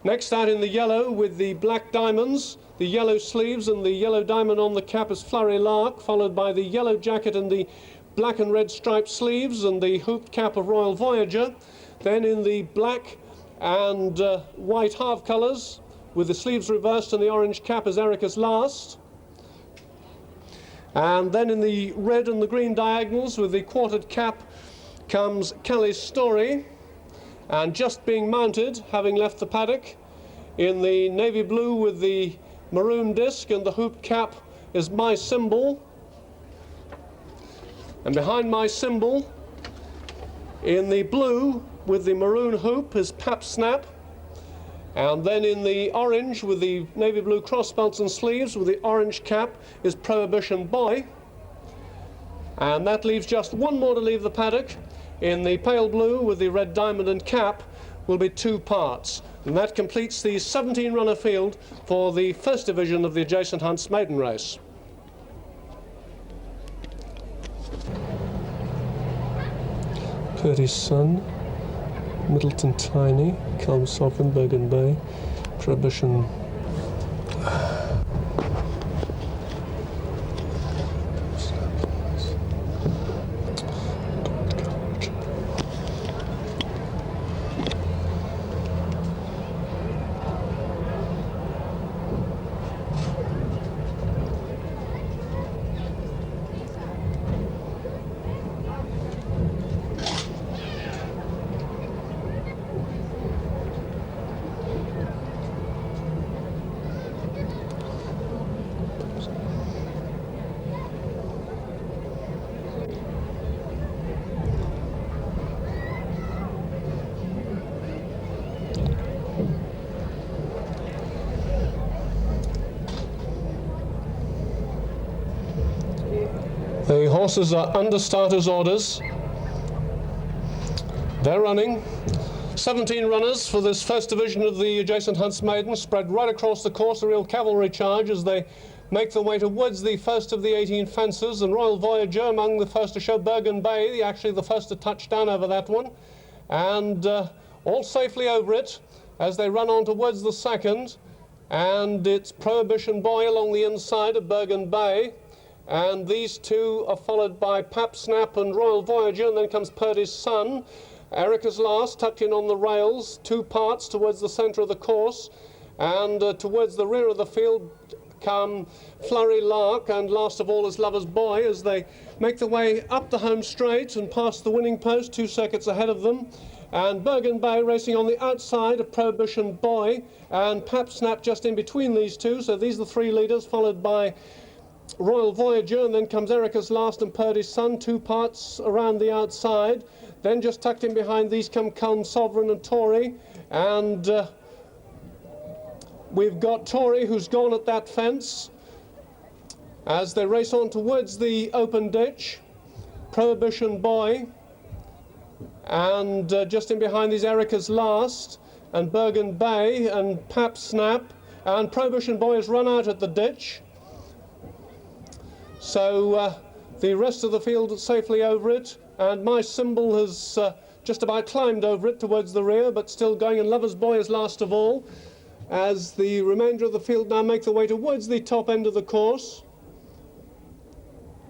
Next out in the yellow with the black diamonds, the yellow sleeves and the yellow diamond on the cap is Flurry Lark, followed by the yellow jacket and the black and red striped sleeves and the hooped cap of Royal Voyager. Then in the black and white half colours with the sleeves reversed and the orange cap is Erica's Last. And then in the red and the green diagonals with the quartered cap comes Kelly's Story. And just being mounted, having left the paddock, in the navy blue with the maroon disc and the hoop cap is My Symbol. And behind My Symbol, in the blue with the maroon hoop is Papsnap. And then in the orange with the navy blue crossbelts and sleeves with the orange cap is Prohibition Boy. And that leaves just one more to leave the paddock. In the pale blue with the red diamond and cap will be 2 parts. And that completes the 17-runner field for the first division of the Adjacent Hunts maiden race. Purdy's Son, Middleton Tiny, Calm Sovereign, Bergen Bay, Prohibition. horses are under starters' orders. They're running. 17 runners for this first division of the adjacent Hunts Maiden, spread right across the course, a real cavalry charge as they make their way towards the first of the 18 fences, and Royal Voyager among the first to show. Bergen Bay, actually the first to touch down over that one, and all safely over it as they run on towards the second, and it's Prohibition Boy along the inside of Bergen Bay, and these two are followed by Pap Snap and Royal Voyager, and then comes Purdy's Son. Erica's Last tucked in on the rails, 2 parts towards the centre of the course, and towards the rear of the field come Flurry Lark, and last of all is Lover's Boy as they make their way up the home straight and past the winning post, 2 circuits ahead of them, and Bergen Bay racing on the outside of Prohibition Boy, and Pap Snap just in between these two. So these are the 3 leaders, followed by Royal Voyager, and then comes Erica's Last and Purdy's Son, 2 parts around the outside. Then just tucked in behind these come Calm Sovereign and Tory, and we've got Tory who's gone at that fence as they race on towards the open ditch. Prohibition Boy, and just in behind these Erica's Last and Bergen Bay and Pap Snap, and Prohibition Boy has run out at the ditch. So the rest of the field is safely over it, and My Symbol has just about climbed over it towards the rear, but still going, and Lover's Boy is last of all, as the remainder of the field now make their way towards the top end of the course.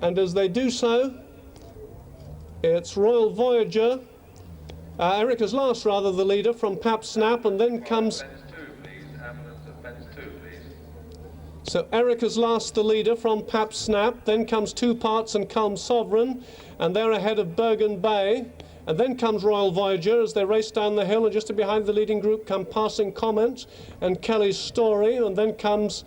And as they do so, it's Royal Voyager, Erica's Last rather, the leader from Pap Snap, and then comes... So Erica's Last the leader from Pap Snap, then comes 2 parts and Calm Sovereign, and they're ahead of Bergen Bay, and then comes Royal Voyager as they race down the hill, and just behind the leading group come Passing Comment and Kelly's Story, and then comes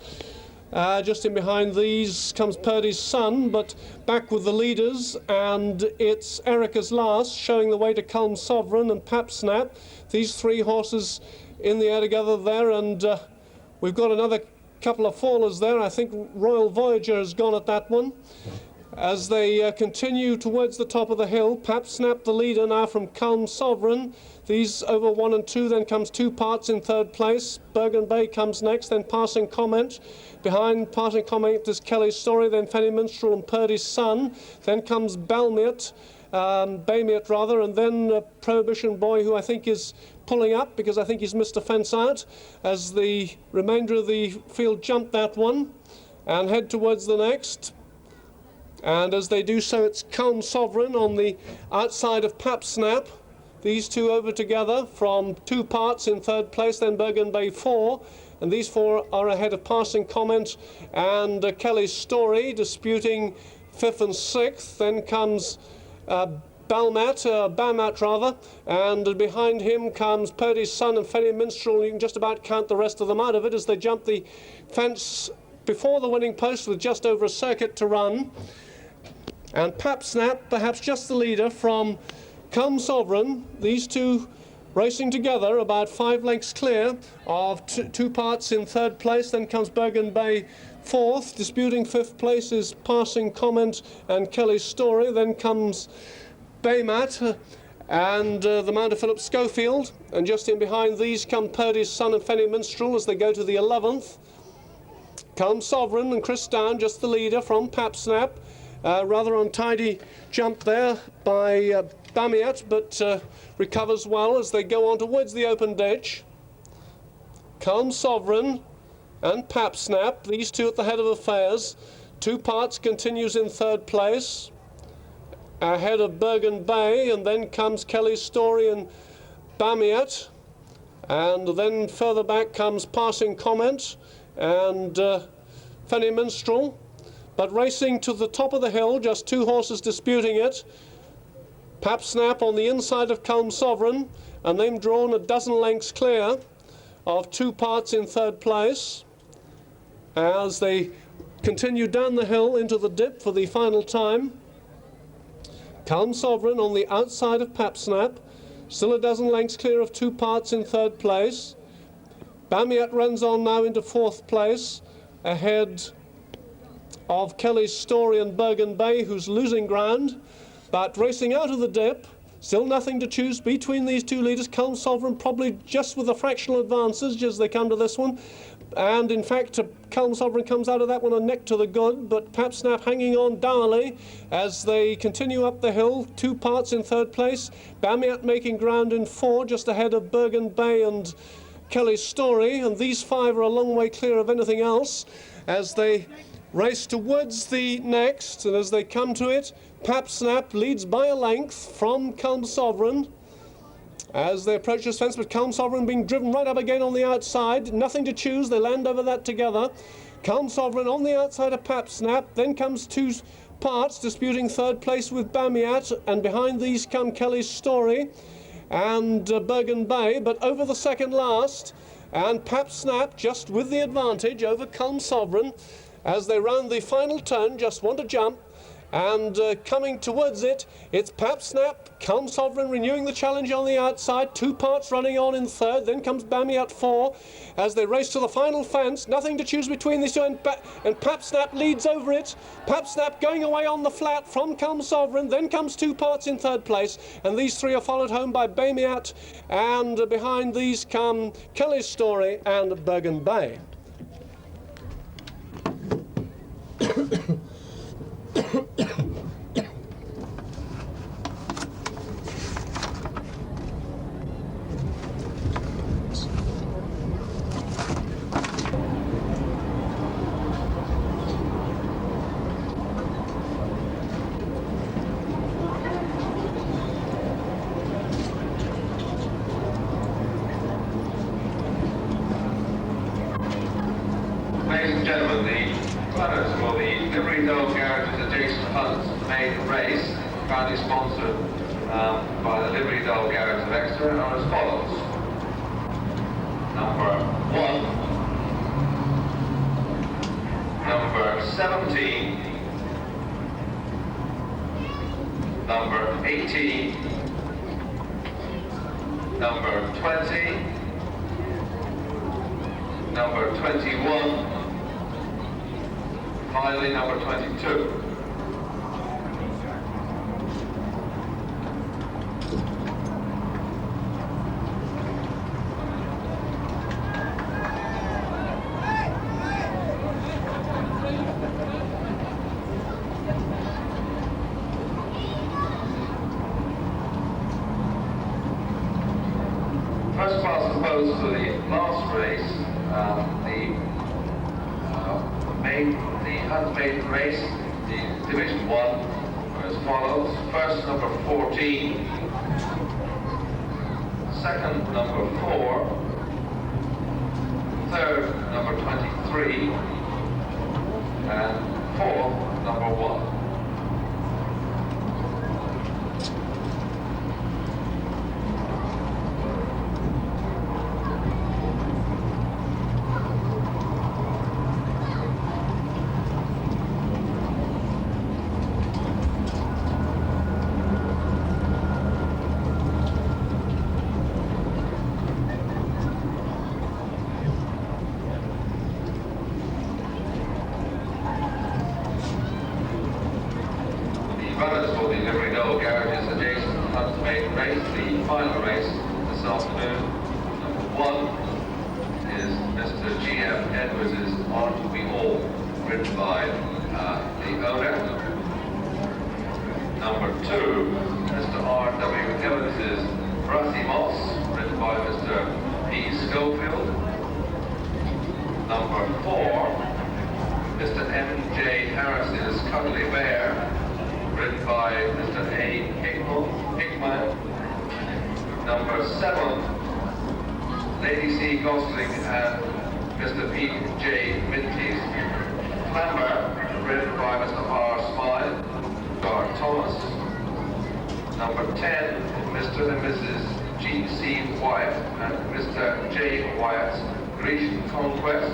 just in behind these comes Purdy's Son, but back with the leaders, and it's Erica's Last showing the way to Calm Sovereign and Pap Snap. These 3 horses in the air together there, and we've got another couple of fallers there. I think Royal Voyager has gone at that one. As they continue towards the top of the hill, Pap Snap the leader now from Calm Sovereign. These over 1 and 2, then comes 2 parts in 3rd place. Bergen Bay comes next, then Passing Comment. Behind Passing Comment is Kelly's Story, then Fanny Minstrel and Purdy's Son. Then comes Baymiat rather, and then Prohibition Boy, who I think is pulling up because I think he's missed a fence out, as the remainder of the field jump that one and head towards the next. And as they do so, it's Calm Sovereign on the outside of Pap Snap. These 2 over together from 2 parts in 3rd place, then Bergen Bay 4, and these 4 are ahead of Passing Comment and Kelly's Story, disputing 5th and 6th. Then comes Baymiat rather, and behind him comes Purdy's Son and Fanny Minstrel. You can just about count the rest of them out of it as they jump the fence before the winning post with just over a circuit to run. And Pap Snap, perhaps just the leader from Calm Sovereign, these 2 racing together about 5 lengths clear of 2 parts in 3rd place. Then comes Bergen Bay 4th, disputing 5th place is Passing Comment and Kelly's Story. Then comes Baymiat and the Mount of Philip Schofield, and just in behind these come Purdy's Son and Fanny Minstrel as they go to the 11th. Calm Sovereign and Chris Down, just the leader from Pap Snap. Rather untidy jump there by Baymiat, but recovers well as they go on towards the open ditch. Calm Sovereign and Pap Snap, these 2 at the head of affairs. 2 parts continues in 3rd place, ahead of Bergen Bay, and then comes Kelly's Story and Baymiat, and then further back comes Passing Comment and Fanny Minstrel. But racing to the top of the hill, just 2 horses disputing it. Pap Snap on the inside of Calm Sovereign, and they've drawn a dozen lengths clear of 2 parts in 3rd place as they continue down the hill into the dip for the final time. Calm Sovereign on the outside of Pap Snap, still a dozen lengths clear of 2 parts in 3rd place. Baymiat runs on now into 4th place, ahead of Kelly's Story and Bergen Bay, who's losing ground, but racing out of the dip. Still nothing to choose between these two leaders. Calm Sovereign probably just with a fractional advantage as they come to this one. And in fact, Calm Sovereign comes out of that one a neck to the good, but Pap Snap hanging on dourly as they continue up the hill. 2 parts in 3rd place. Bamiat making ground in 4, just ahead of Bergen Bay and Kelly's Story. And these 5 are a long way clear of anything else as they race towards the next. And as they come to it, Pap Snap leads by a length from Calm Sovereign as they approach this fence, but Calm Sovereign being driven right up again on the outside. Nothing to choose, they land over that together. Calm Sovereign on the outside of Pap Snap, then comes 2 parts disputing 3rd place with Bamiat, and behind these come Kelly's Story and Bergen Bay, but over the second last, and Pap Snap just with the advantage over Calm Sovereign as they round the final turn, just want to jump. And coming towards it, it's Pap Snap, Calm Sovereign renewing the challenge on the outside, 2 parts running on in 3rd, then comes Bamiat 4 as they race to the final fence. Nothing to choose between these two, and Pap Snap leads over it. Pap Snap going away on the flat from Calm Sovereign, then comes 2 parts in 3rd place, and these 3 are followed home by Bamiat, and behind these come Kelly's Story and Bergen Bay. Ladies and gentlemen, the runners for the Livery Dog Garage's adjacent Hunt's main race, proudly sponsored by the Livery Dog Garage of Exeter, are as follows. Number 1, number 17, number 18, number 20, number 21, finally number 22. First class opposed to the last race, the Hunt maiden race, the Division 1, as follows. First, number 14. Second, number 4. Third, number 23. And fourth, number 1. Runners for the Livery Dog Garage's adjacent Hunt's maiden race, the final race this afternoon. Number 1 is Mr. G.F. Edwards' Aren't We All, written by the owner. Number 2, Mr. R.W. Evans' Brassy Moss, written by Mr. P. Schofield. Number 4, Mr. M.J. Harris's Cuddly Bear, written by Mr. A. Hickman. Number 7, Lady C. Gosling and Mr. Pete J. Minty's Clamber, written by Mr. R. Smile, R. Thomas. Number 10, Mr. and Mrs. G.C. Wyatt and Mr. J. Wyatt's Grecian Conquest,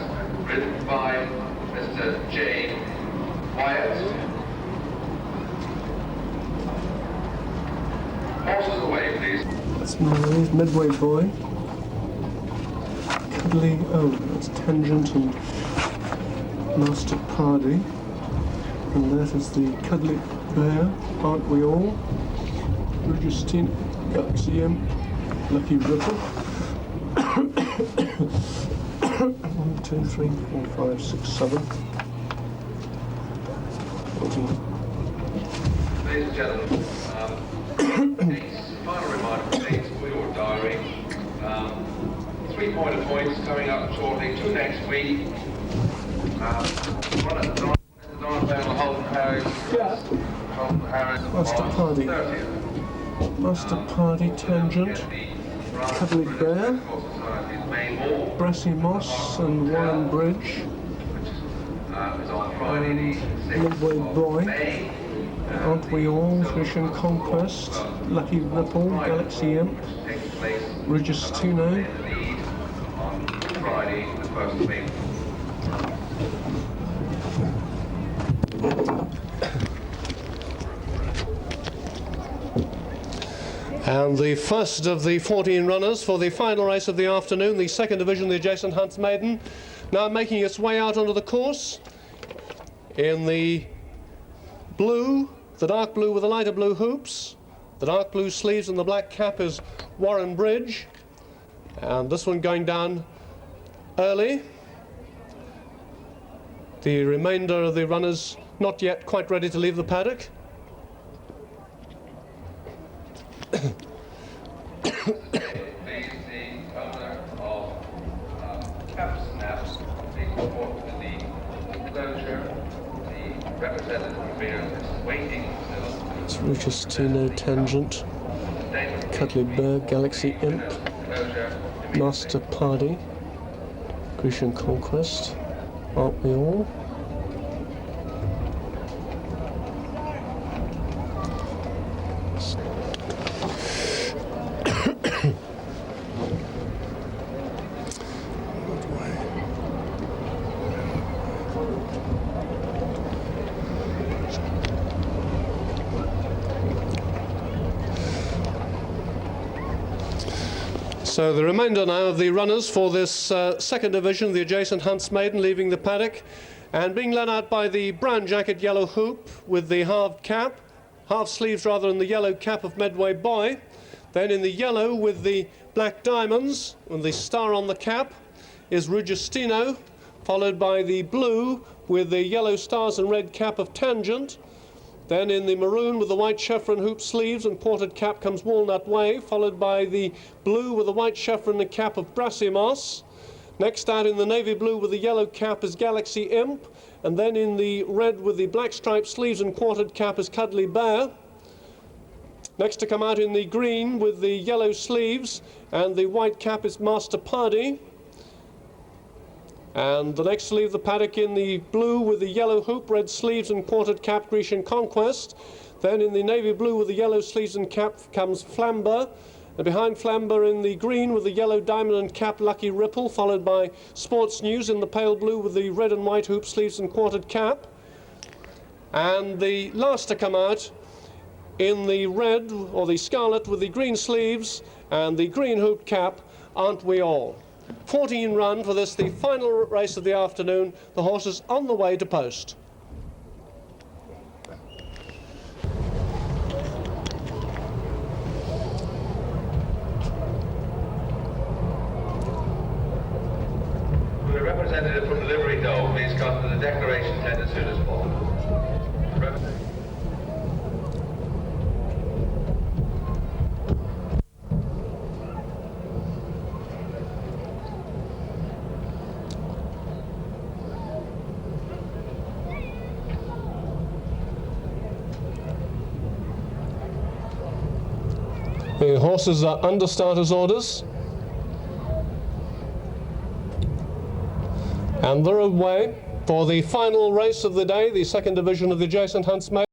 written by Mr. J. Wyatt. Horses away, please. That's Midway Boy. Cuddly, oh, that's Tangent and Master Pardy. And that is the Cuddly Bear, aren't we all? Registine, Galaxy M, Lucky Ripple. 1, 2, 3, 4, 5, 6, 7. 14. Ladies and gentlemen, dates, final reminder of dates for your diary. 3-pointer points coming up shortly, 2 next week. One at the Haldon Harris. Haldon Harris Master on Party. 30th. Master Party Tangent. Cuddly Bear. Brassy Moss and Warren Bridge. Is on Friday the 6th Midway of Boy. May. Aren't we all? Mission Conquest. Lucky Ripple. Galaxy Imp. Takes place Registino. on Friday the 1st of April. And the first of the 14 runners for the final race of the afternoon, the second division, the adjacent Hunts Maiden, now making its way out onto the course in the blue, the dark blue with the lighter blue hoops, the dark blue sleeves and the black cap is Warren Bridge, and this one going down early. The remainder of the runners not yet quite ready to leave the paddock. The owner of Capsnap, the enclosure, the representative here is waiting still. It's Registino Tangent. Cuddly Bear, Galaxy Imp. Master Party. Grecian Conquest. Aren't we all? So the remainder now of the runners for this second division, the adjacent Hunts Maiden, leaving the paddock and being led out by the brown jacket, yellow hoop with the halved cap, half sleeves rather, in the yellow cap of Medway Boy. Then in the yellow with the black diamonds and the star on the cap is Registino, followed by the blue with the yellow stars and red cap of Tangent. Then in the maroon with the white chevron hoop sleeves and ported cap comes Walnut Way, followed by the blue with the white chevron and cap of Brassy Moss. Next out in the navy blue with the yellow cap is Galaxy Imp, and then in the red with the black striped sleeves and quartered cap is Cuddly Bear. Next to come out in the green with the yellow sleeves and the white cap is Master Party. And the next to leave the paddock in the blue with the yellow hoop, red sleeves and quartered cap, Grecian Conquest. Then in the navy blue with the yellow sleeves and cap comes Flamber. And behind Flamber in the green with the yellow diamond and cap, Lucky Ripple, followed by Sports News in the pale blue with the red and white hoop sleeves and quartered cap. And the last to come out in the red or the scarlet with the green sleeves and the green hoop cap, Aren't We All? 14 run for this, the final race of the afternoon. The horses on the way to post. Will a representative from the livery dole please come to the declaration tent as soon as possible? The horses are under starters' orders. And they're away for the final race of the day, the second division of the adjacent Hunts Maiden.